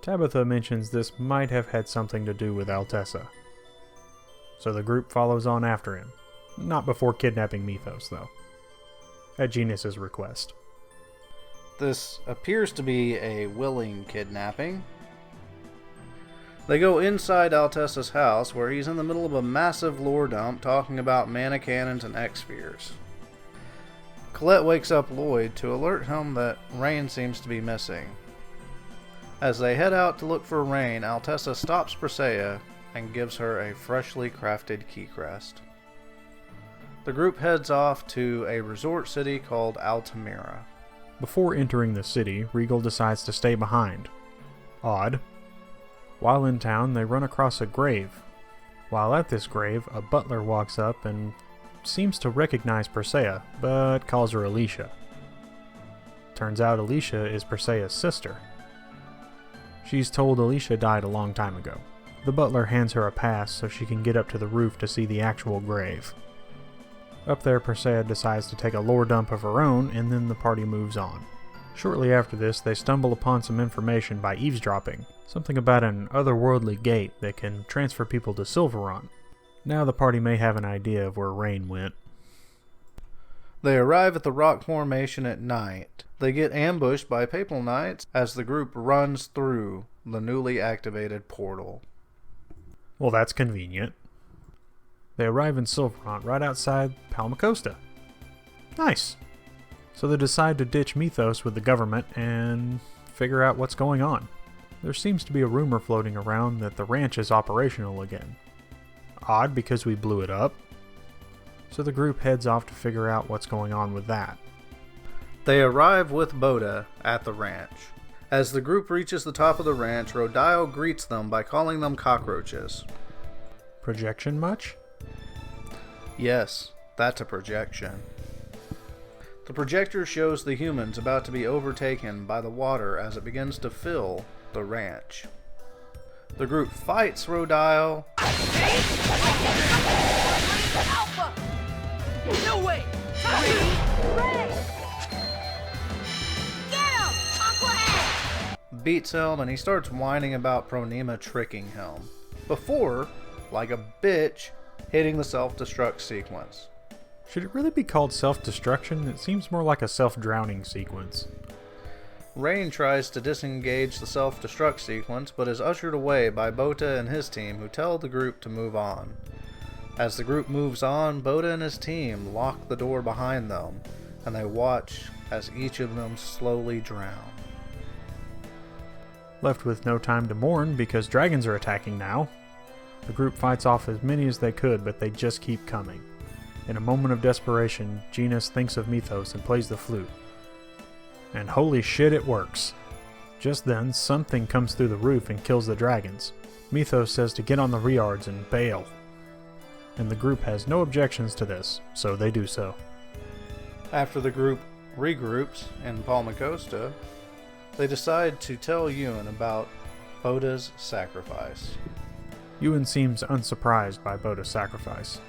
Tabitha mentions this might have had something to do with Altessa. So the group follows on after him. Not before kidnapping Mythos, though. At Genis's request. This appears to be a willing kidnapping. They go inside Altessa's house, where he's in the middle of a massive lore dump talking about mana cannons and X-spheres. Colette wakes up Lloyd to alert him that Rain seems to be missing. As they head out to look for Rain, Altessa stops Presea and gives her a freshly crafted key crest. The group heads off to a resort city called Altamira. Before entering the city, Regal decides to stay behind. Odd. While in town, they run across a grave. While at this grave, a butler walks up and seems to recognize Presea, but calls her Alicia. Turns out Alicia is Presea's sister. She's told Alicia died a long time ago. The butler hands her a pass so she can get up to the roof to see the actual grave. Up there, Presea decides to take a lore dump of her own, and then the party moves on. Shortly after this, they stumble upon some information by eavesdropping, something about an otherworldly gate that can transfer people to Silveron. Now the party may have an idea of where Rain went. They arrive at the rock formation at night. They get ambushed by Papal Knights as the group runs through the newly activated portal. Well, that's convenient. They arrive in Silverant right outside Palmacosta. Nice. So they decide to ditch Mythos with the government and figure out what's going on. There seems to be a rumor floating around that the ranch is operational again. Odd because we blew it up. So the group heads off to figure out what's going on with that. They arrive with Boda at the ranch. As the group reaches the top of the ranch, Rodile greets them by calling them cockroaches. Projection much? Yes, that's a projection. The projector shows the humans about to be overtaken by the water as it begins to fill the ranch. The group fights Rodile. Alpha! No way! Get him! Aqua Egg! Beats him, and he starts whining about Pronema tricking him. Before, like a bitch, hitting the self-destruct sequence. Should it really be called self-destruction? It seems more like a self-drowning sequence. Rain tries to disengage the self-destruct sequence, but is ushered away by Bota and his team, who tell the group to move on. As the group moves on, Bota and his team lock the door behind them, and they watch as each of them slowly drown. Left with no time to mourn because dragons are attacking now. The group fights off as many as they could, but they just keep coming. In a moment of desperation, Genis thinks of Mythos and plays the flute. And holy shit, it works. Just then, something comes through the roof and kills the dragons. Mythos says to get on the Riards and bail. And the group has no objections to this, so they do so. After the group regroups in Palmacosta, they decide to tell Ewan about Boda's sacrifice. Ewan seems unsurprised by Boda's sacrifice.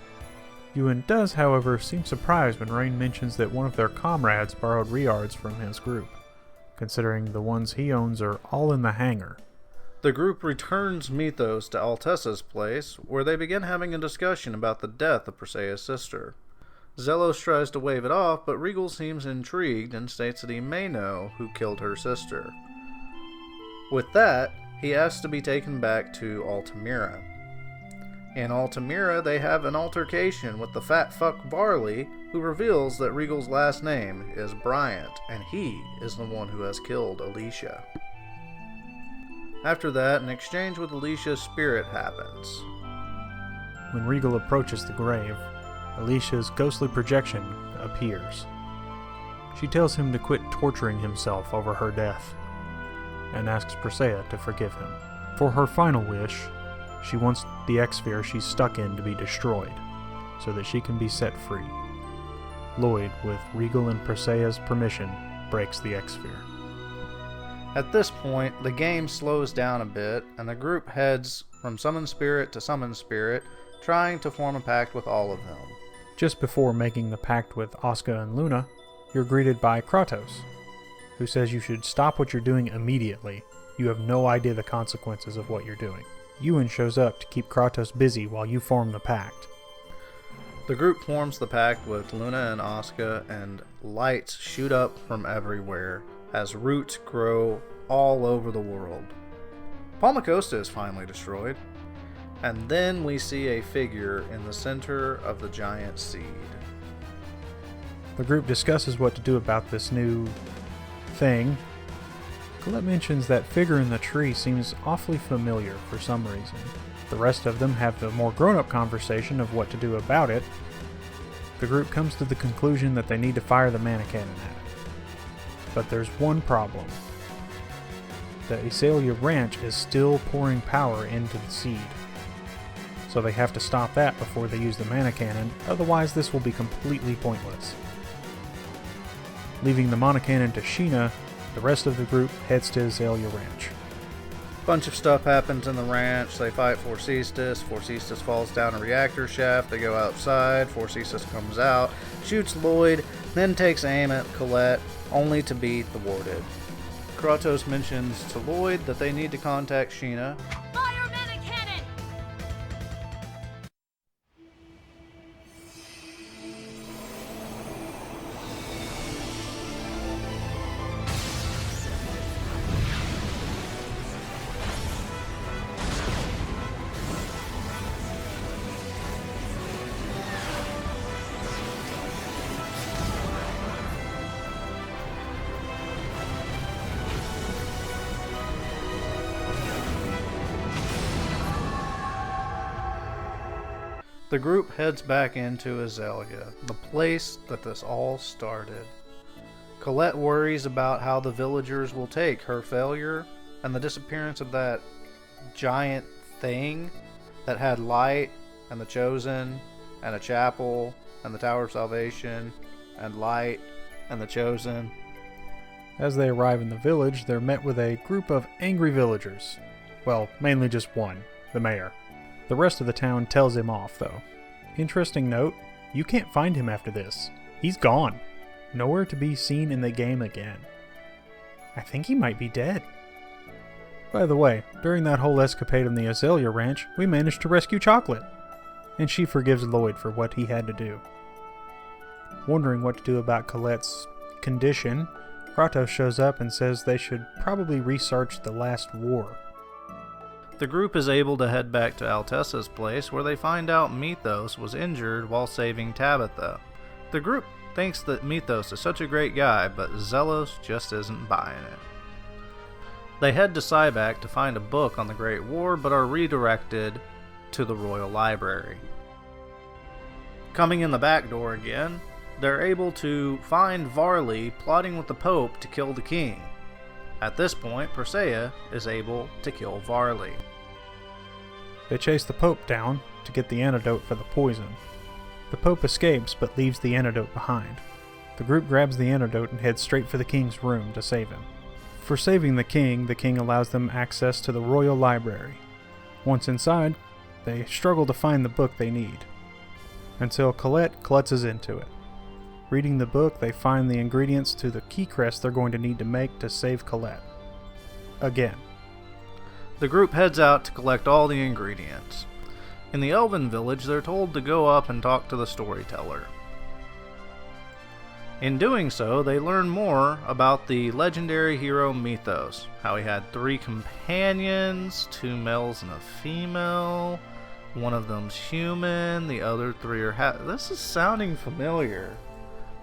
Ewan does, however, seem surprised when Rain mentions that one of their comrades borrowed Riards from his group, considering the ones he owns are all in the hangar. The group returns Mythos to Altessa's place, where they begin having a discussion about the death of Presea's sister. Zelos tries to wave it off, but Regal seems intrigued and states that he may know who killed her sister. With that, he asks to be taken back to Altamira. In Altamira, they have an altercation with the fat fuck Barley, who reveals that Regal's last name is Bryant, and he is the one who has killed Alicia. After that, an exchange with Alicia's spirit happens. When Regal approaches the grave, Alicia's ghostly projection appears. She tells him to quit torturing himself over her death, and asks Presea to forgive him. For her final wish, she wants the X-sphere she's stuck in to be destroyed, so that she can be set free. Lloyd, with Regal and Presea's permission, breaks the X-sphere. At this point, the game slows down a bit, and the group heads from Summon Spirit to Summon Spirit, trying to form a pact with all of them. Just before making the pact with Asuka and Luna, you're greeted by Kratos, who says you should stop what you're doing immediately You have no idea the consequences of what you're doing. Ewan shows up to keep Kratos busy while you form the pact. The group forms the pact with Luna and Asuka, and lights shoot up from everywhere as roots grow all over the world. Palmacosta is finally destroyed, and then we see a figure in the center of the giant seed. The group discusses what to do about this new thing. Colette mentions that figure in the tree seems awfully familiar for some reason. The rest of them have the more grown-up conversation of what to do about it. The group comes to the conclusion that they need to fire the mana cannon at it. But there's one problem. The Azalea Ranch is still pouring power into the seed. So they have to stop that before they use the mana cannon, otherwise this will be completely pointless. Leaving the mana cannon to Sheena, the rest of the group heads to Azalea Ranch. Bunch of stuff happens in the ranch. They fight Forcestus. Forcestus falls down a reactor shaft. They go outside. Forcestus comes out, shoots Lloyd, then takes aim at Colette, only to be thwarted. Kratos mentions to Lloyd that they need to contact Sheena. Fire mana cannon! The group heads back into Azalea, the place that this all started. Colette worries about how the villagers will take her failure and the disappearance of that giant thing that had light and the Chosen and a chapel and the Tower of Salvation and light and the Chosen. As they arrive in the village, they're met with a group of angry villagers. Well, mainly just one, the mayor. The rest of the town tells him off, though. Interesting note, you can't find him after this. He's gone. Nowhere to be seen in the game again. I think he might be dead. By the way, during that whole escapade on the Azalea Ranch, we managed to rescue Chocolate. And she forgives Lloyd for what he had to do. Wondering what to do about Colette's condition, Kratos shows up and says they should probably research the last war. The group is able to head back to Altessa's place, where they find out Mythos was injured while saving Tabitha. The group thinks that Mythos is such a great guy, but Zelos just isn't buying it. They head to Cybac to find a book on the Great War, but are redirected to the Royal Library. Coming in the back door again, they're able to find Varley plotting with the Pope to kill the king. At this point, Persea is able to kill Varley. They chase the Pope down to get the antidote for the poison. The Pope escapes but leaves the antidote behind. The group grabs the antidote and heads straight for the king's room to save him. For saving the king allows them access to the royal library. Once inside, they struggle to find the book they need, until Colette klutzes into it. Reading the book, they find the ingredients to the key crest they're going to need to make to save Colette. Again. The group heads out to collect all the ingredients. In the Elven village, they're told to go up and talk to the storyteller. In doing so, they learn more about the legendary hero Mythos, how he had 3 companions, 2 males and a female, one of them's human, the other 3 are This is sounding familiar.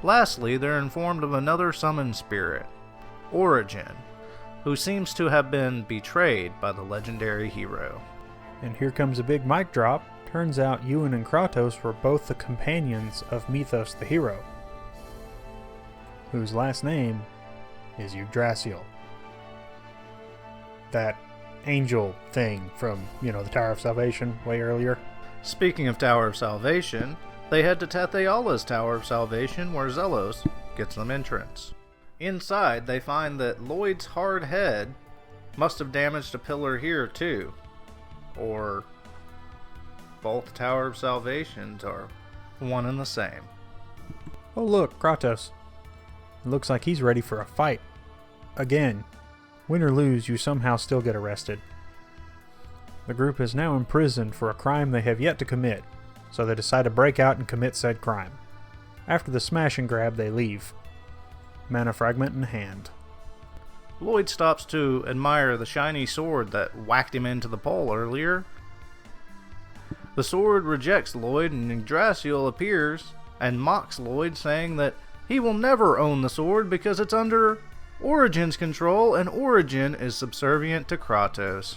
Lastly, they're informed of another summoned spirit, Origin, who seems to have been betrayed by the legendary hero. And here comes a big mic drop. Turns out Ewan and Kratos were both the companions of Mythos the hero, whose last name is Yggdrasil. That angel thing from, the Tower of Salvation way earlier. Speaking of Tower of Salvation, they head to Tatheala's Tower of Salvation, where Zelos gets them entrance. Inside, they find that Lloyd's hard head must have damaged a pillar here too. Or both Tower of Salvations are one and the same. Oh look, Kratos. It looks like he's ready for a fight. Again. Win or lose, you somehow still get arrested. The group is now imprisoned for a crime they have yet to commit, so they decide to break out and commit said crime. After the smash and grab, they leave. Mana fragment in hand. Lloyd stops to admire the shiny sword that whacked him into the pole earlier. The sword rejects Lloyd, and Yggdrasil appears and mocks Lloyd, saying that he will never own the sword because it's under Origin's control, and Origin is subservient to Kratos.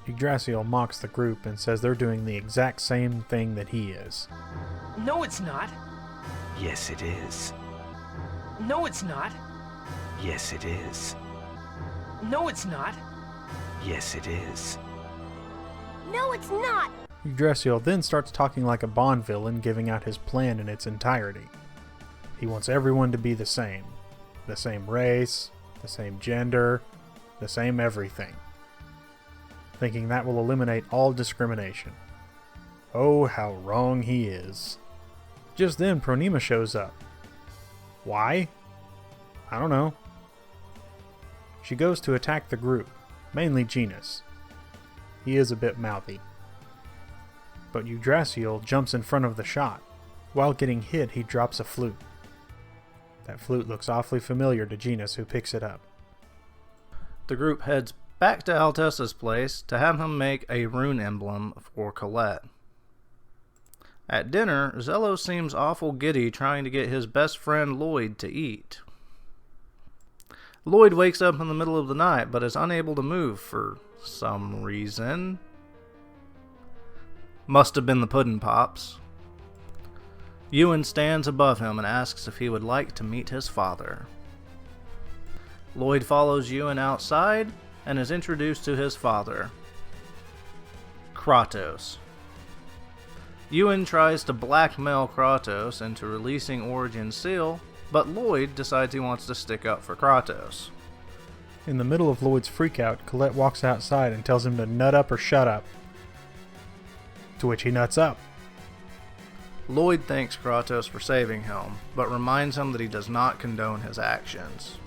Yggdrasil mocks the group and says they're doing the exact same thing that he is. No, it's not. Yes, it is. No, it's not. Yes, it is. No, it's not. Yes, it is. No, it's not! Yggdrasil then starts talking like a Bond villain, giving out his plan in its entirety. He wants everyone to be the same. The same race, the same gender, the same everything. Thinking that will eliminate all discrimination. Oh, how wrong he is. Just then, Pronema shows up. Why? I don't know. She goes to attack the group, mainly Genus. He is a bit mouthy. But Yggdrasil jumps in front of the shot. While getting hit, he drops a flute. That flute looks awfully familiar to Genus, who picks it up. The group heads back to Altessa's place to have him make a rune emblem for Colette. At dinner, Zello seems awful giddy trying to get his best friend Lloyd to eat. Lloyd wakes up in the middle of the night but is unable to move for some reason. Must have been the pudding pops. Ewan stands above him and asks if he would like to meet his father. Lloyd follows Ewan outside and is introduced to his father, Kratos. Ewan tries to blackmail Kratos into releasing Origin's seal, but Lloyd decides he wants to stick up for Kratos. In the middle of Lloyd's freakout, Colette walks outside and tells him to nut up or shut up. To which he nuts up. Lloyd thanks Kratos for saving him, but reminds him that he does not condone his actions.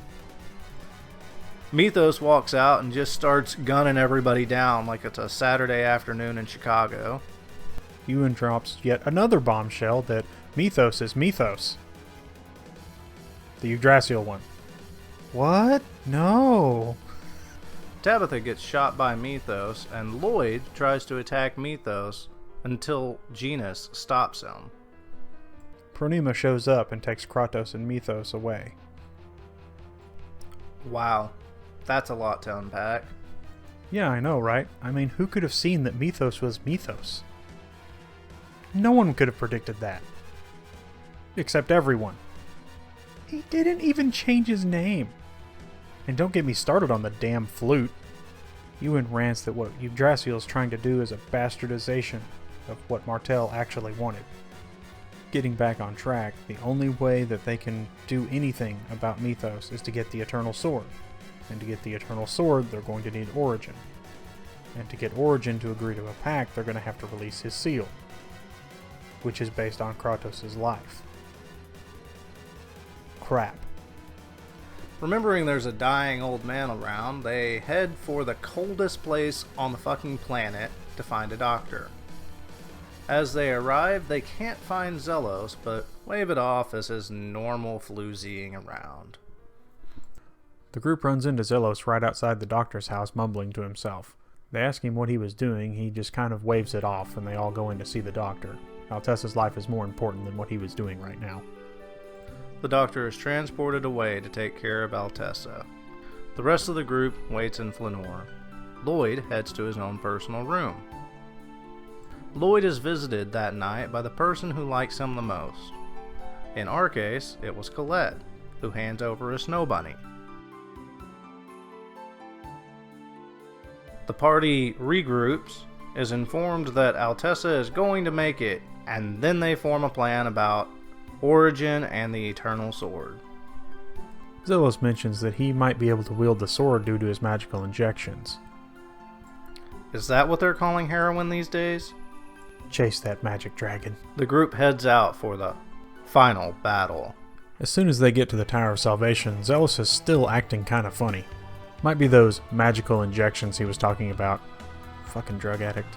Mythos walks out and just starts gunning everybody down like it's a Saturday afternoon in Chicago. Ewan drops yet another bombshell that Mythos is Mythos. The Yggdrasil one. What? No. Tabitha gets shot by Mythos, and Lloyd tries to attack Mythos until Genus stops him. Pronema shows up and takes Kratos and Mythos away. Wow, that's a lot to unpack. Yeah, I know, right? I mean, who could have seen that Mythos was Mythos? No one could have predicted that. Except everyone. He didn't even change his name. And don't get me started on the damn flute. Ewan rants that what Yggdrasil is trying to do is a bastardization of what Martel actually wanted. Getting back on track, the only way that they can do anything about Mythos is to get the Eternal Sword. And to get the Eternal Sword, they're going to need Origin. And to get Origin to agree to a pact, they're going to have to release his seal, which is based on Kratos' life. Crap. Remembering there's a dying old man around, they head for the coldest place on the fucking planet to find a doctor. As they arrive, they can't find Zelos, but wave it off as his normal floozying around. The group runs into Zelos right outside the doctor's house, mumbling to himself. They ask him what he was doing, he just kind of waves it off, and they all go in to see the doctor. Altessa's life is more important than what he was doing right now. The doctor is transported away to take care of Altessa. The rest of the group waits in Flanor. Lloyd heads to his own personal room. Lloyd is visited that night by the person who likes him the most. In our case, it was Colette, who hands over a snow bunny. The party regroups, is informed that Altessa is going to make it, and then they form a plan about Origin and the Eternal Sword. Zelos mentions that he might be able to wield the sword due to his magical injections. Is that what they're calling heroin these days? Chase that magic dragon. The group heads out for the final battle. As soon as they get to the Tower of Salvation, Zelos is still acting kinda funny. Might be those magical injections he was talking about. Fucking drug addict.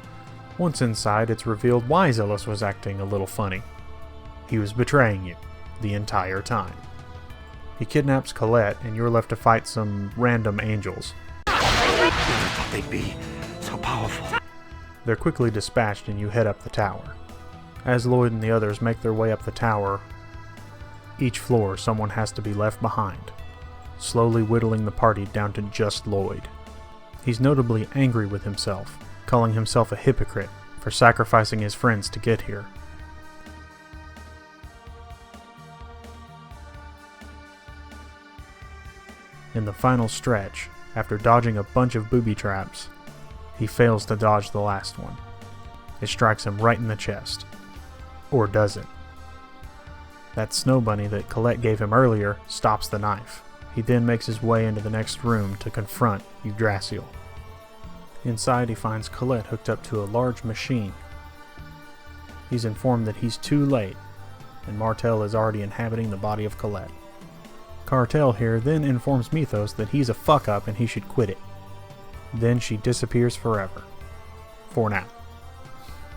Once inside, it's revealed why Zelos was acting a little funny. He was betraying you the entire time. He kidnaps Colette, and you're left to fight some random angels. I thought they'd be so powerful. They're quickly dispatched, and you head up the tower. As Lloyd and the others make their way up the tower, each floor someone has to be left behind, slowly whittling the party down to just Lloyd. He's notably angry with himself, calling himself a hypocrite for sacrificing his friends to get here. In the final stretch, after dodging a bunch of booby traps, he fails to dodge the last one. It strikes him right in the chest. Or does it? That snow bunny that Colette gave him earlier stops the knife. He then makes his way into the next room to confront Yggdrasil. Inside, he finds Colette hooked up to a large machine. He's informed that he's too late, and Martel is already inhabiting the body of Colette. Cartel here then informs Mythos that he's a fuck-up and he should quit it. Then she disappears forever. For now.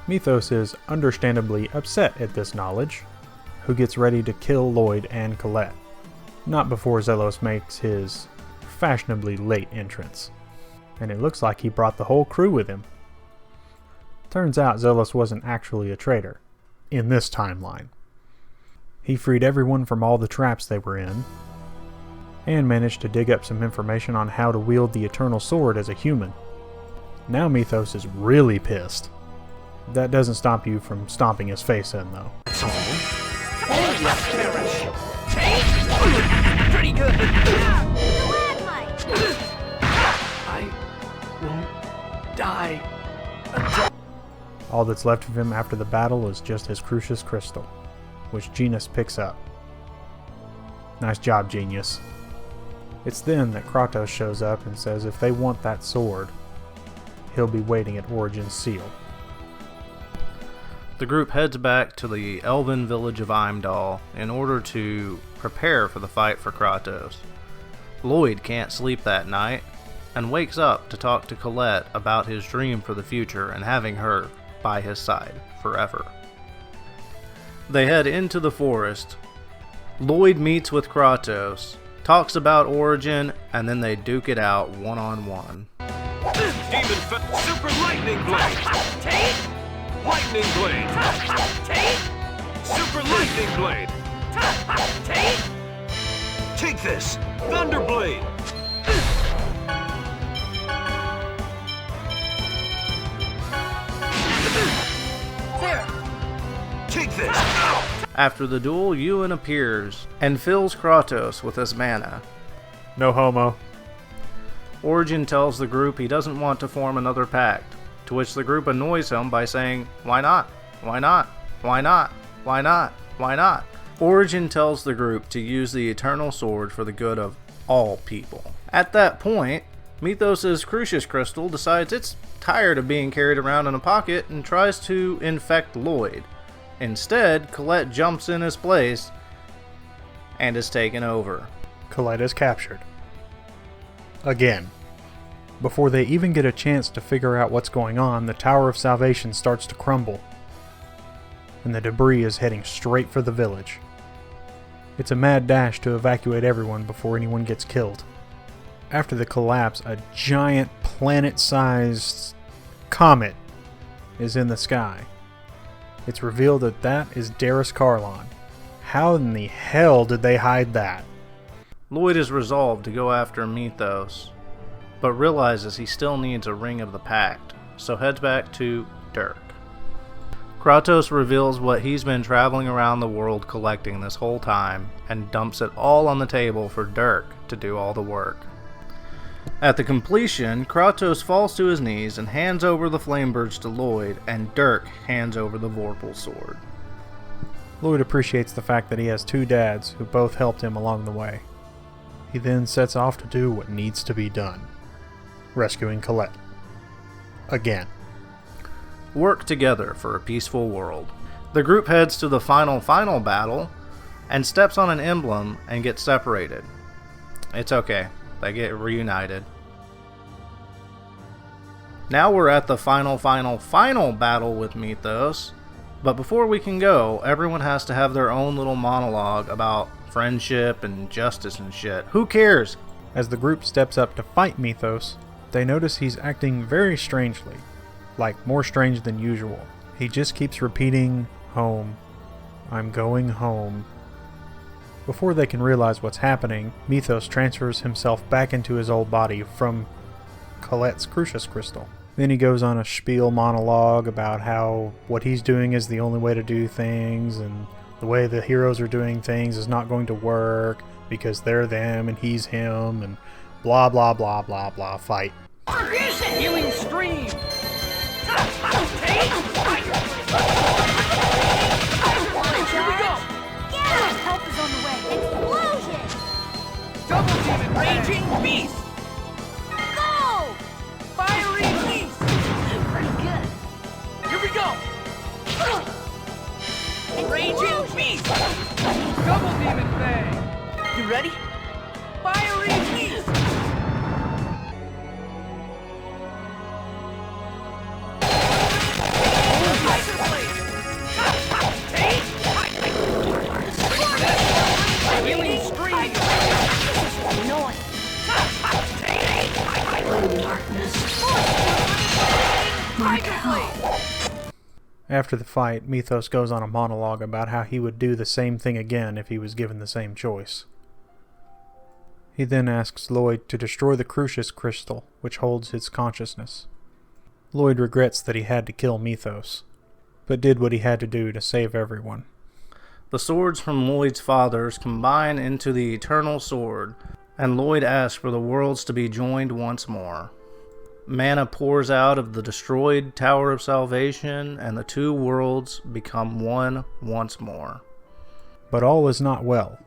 Mythos is understandably upset at this knowledge, who gets ready to kill Lloyd and Colette. Not before Zelos makes his fashionably late entrance. And it looks like he brought the whole crew with him. Turns out Zelos wasn't actually a traitor, in this timeline. He freed everyone from all the traps they were in, and managed to dig up some information on how to wield the Eternal Sword as a human. Now Mythos is really pissed. That doesn't stop you from stomping his face in, though. Pretty good. I won't die. All that's left of him after the battle is just his Crucius Crystal, which Genius picks up. Nice job, Genius. It's then that Kratos shows up and says if they want that sword, he'll be waiting at Origin's seal. The group heads back to the elven village of Imdal in order to prepare for the fight for Kratos. Lloyd can't sleep that night and wakes up to talk to Colette about his dream for the future and having her by his side forever. They head into the forest. Lloyd meets with Kratos, talks about Origin, and then they duke it out one-on-one. Super Lightning Blade! Lightning Blade! Super Lightning Blade! Take this! Thunder Blade! There! Take this! After the duel, Ewan appears and fills Kratos with his mana. No homo. Origin tells the group he doesn't want to form another pact, to which the group annoys him by saying, "Why not? Why not? Why not? Why not? Why not?" Origin tells the group to use the Eternal Sword for the good of all people. At that point, Mythos' Crucius Crystal decides it's tired of being carried around in a pocket and tries to infect Lloyd. Instead, Colette jumps in his place and is taken over. Colette is captured. Again. Before they even get a chance to figure out what's going on, the Tower of Salvation starts to crumble, and the debris is heading straight for the village. It's a mad dash to evacuate everyone before anyone gets killed. After the collapse, a giant planet-sized comet is in the sky. It's revealed that that is Darius Karlon. How in the hell did they hide that? Lloyd is resolved to go after Mythos, but realizes he still needs a Ring of the Pact, so heads back to Dirk. Kratos reveals what he's been traveling around the world collecting this whole time, and dumps it all on the table for Dirk to do all the work. At the completion, Kratos falls to his knees and hands over the Flamebirds to Lloyd, and Dirk hands over the Vorpal sword. Lloyd appreciates the fact that he has two dads who both helped him along the way. He then sets off to do what needs to be done. Rescuing Colette. Again. Work together for a peaceful world. The group heads to the final battle and steps on an emblem and gets separated. It's okay, they get reunited. Now we're at the final battle with Mythos. But before we can go, everyone has to have their own little monologue about friendship and justice and shit. Who cares? As the group steps up to fight Mythos, they notice he's acting very strangely, like more strange than usual. He just keeps repeating, "Home. I'm going home." Before they can realize what's happening, Mythos transfers himself back into his old body from Colette's Crucius Crystal. Then he goes on a spiel monologue about how what he's doing is the only way to do things, and the way the heroes are doing things is not going to work because they're them and he's him, and blah blah blah blah blah. Fight. Healing stream! Here we go! Help is on the way. Explosion! Double demon raging beast! Go! Fiery beast! Pretty good. Here we go! Raging beast! Double demon fang! You ready? Fiery beast! Healing stream! After the fight, Mythos goes on a monologue about how he would do the same thing again if he was given the same choice. He then asks Lloyd to destroy the Crucius Crystal, which holds his consciousness. Lloyd regrets that he had to kill Mythos, but did what he had to do to save everyone. The swords from Lloyd's fathers combine into the Eternal Sword, and Lloyd asks for the worlds to be joined once more. Mana pours out of the destroyed Tower of Salvation, and the two worlds become one once more. But all is not well.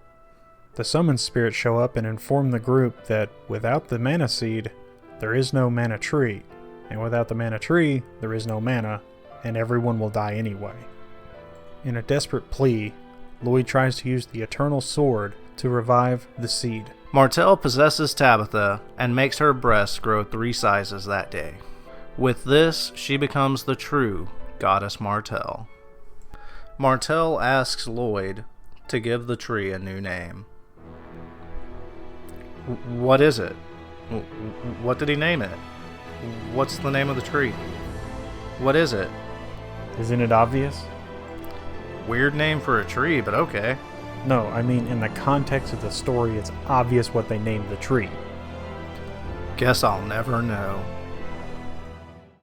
The summoned spirits show up and inform the group that without the mana seed, there is no mana tree, and without the mana tree, there is no mana, and everyone will die anyway. In a desperate plea, Lloyd tries to use the Eternal Sword to revive the seed. Martell possesses Tabitha and makes her breasts grow 3 sizes that day. With this, she becomes the true Goddess Martell. Martell asks Lloyd to give the tree a new name. What is it? What did he name it? What's the name of the tree? What is it? Isn't it obvious? Weird name for a tree, but okay. No, I mean in the context of the story, it's obvious what they named the tree. Guess I'll never know.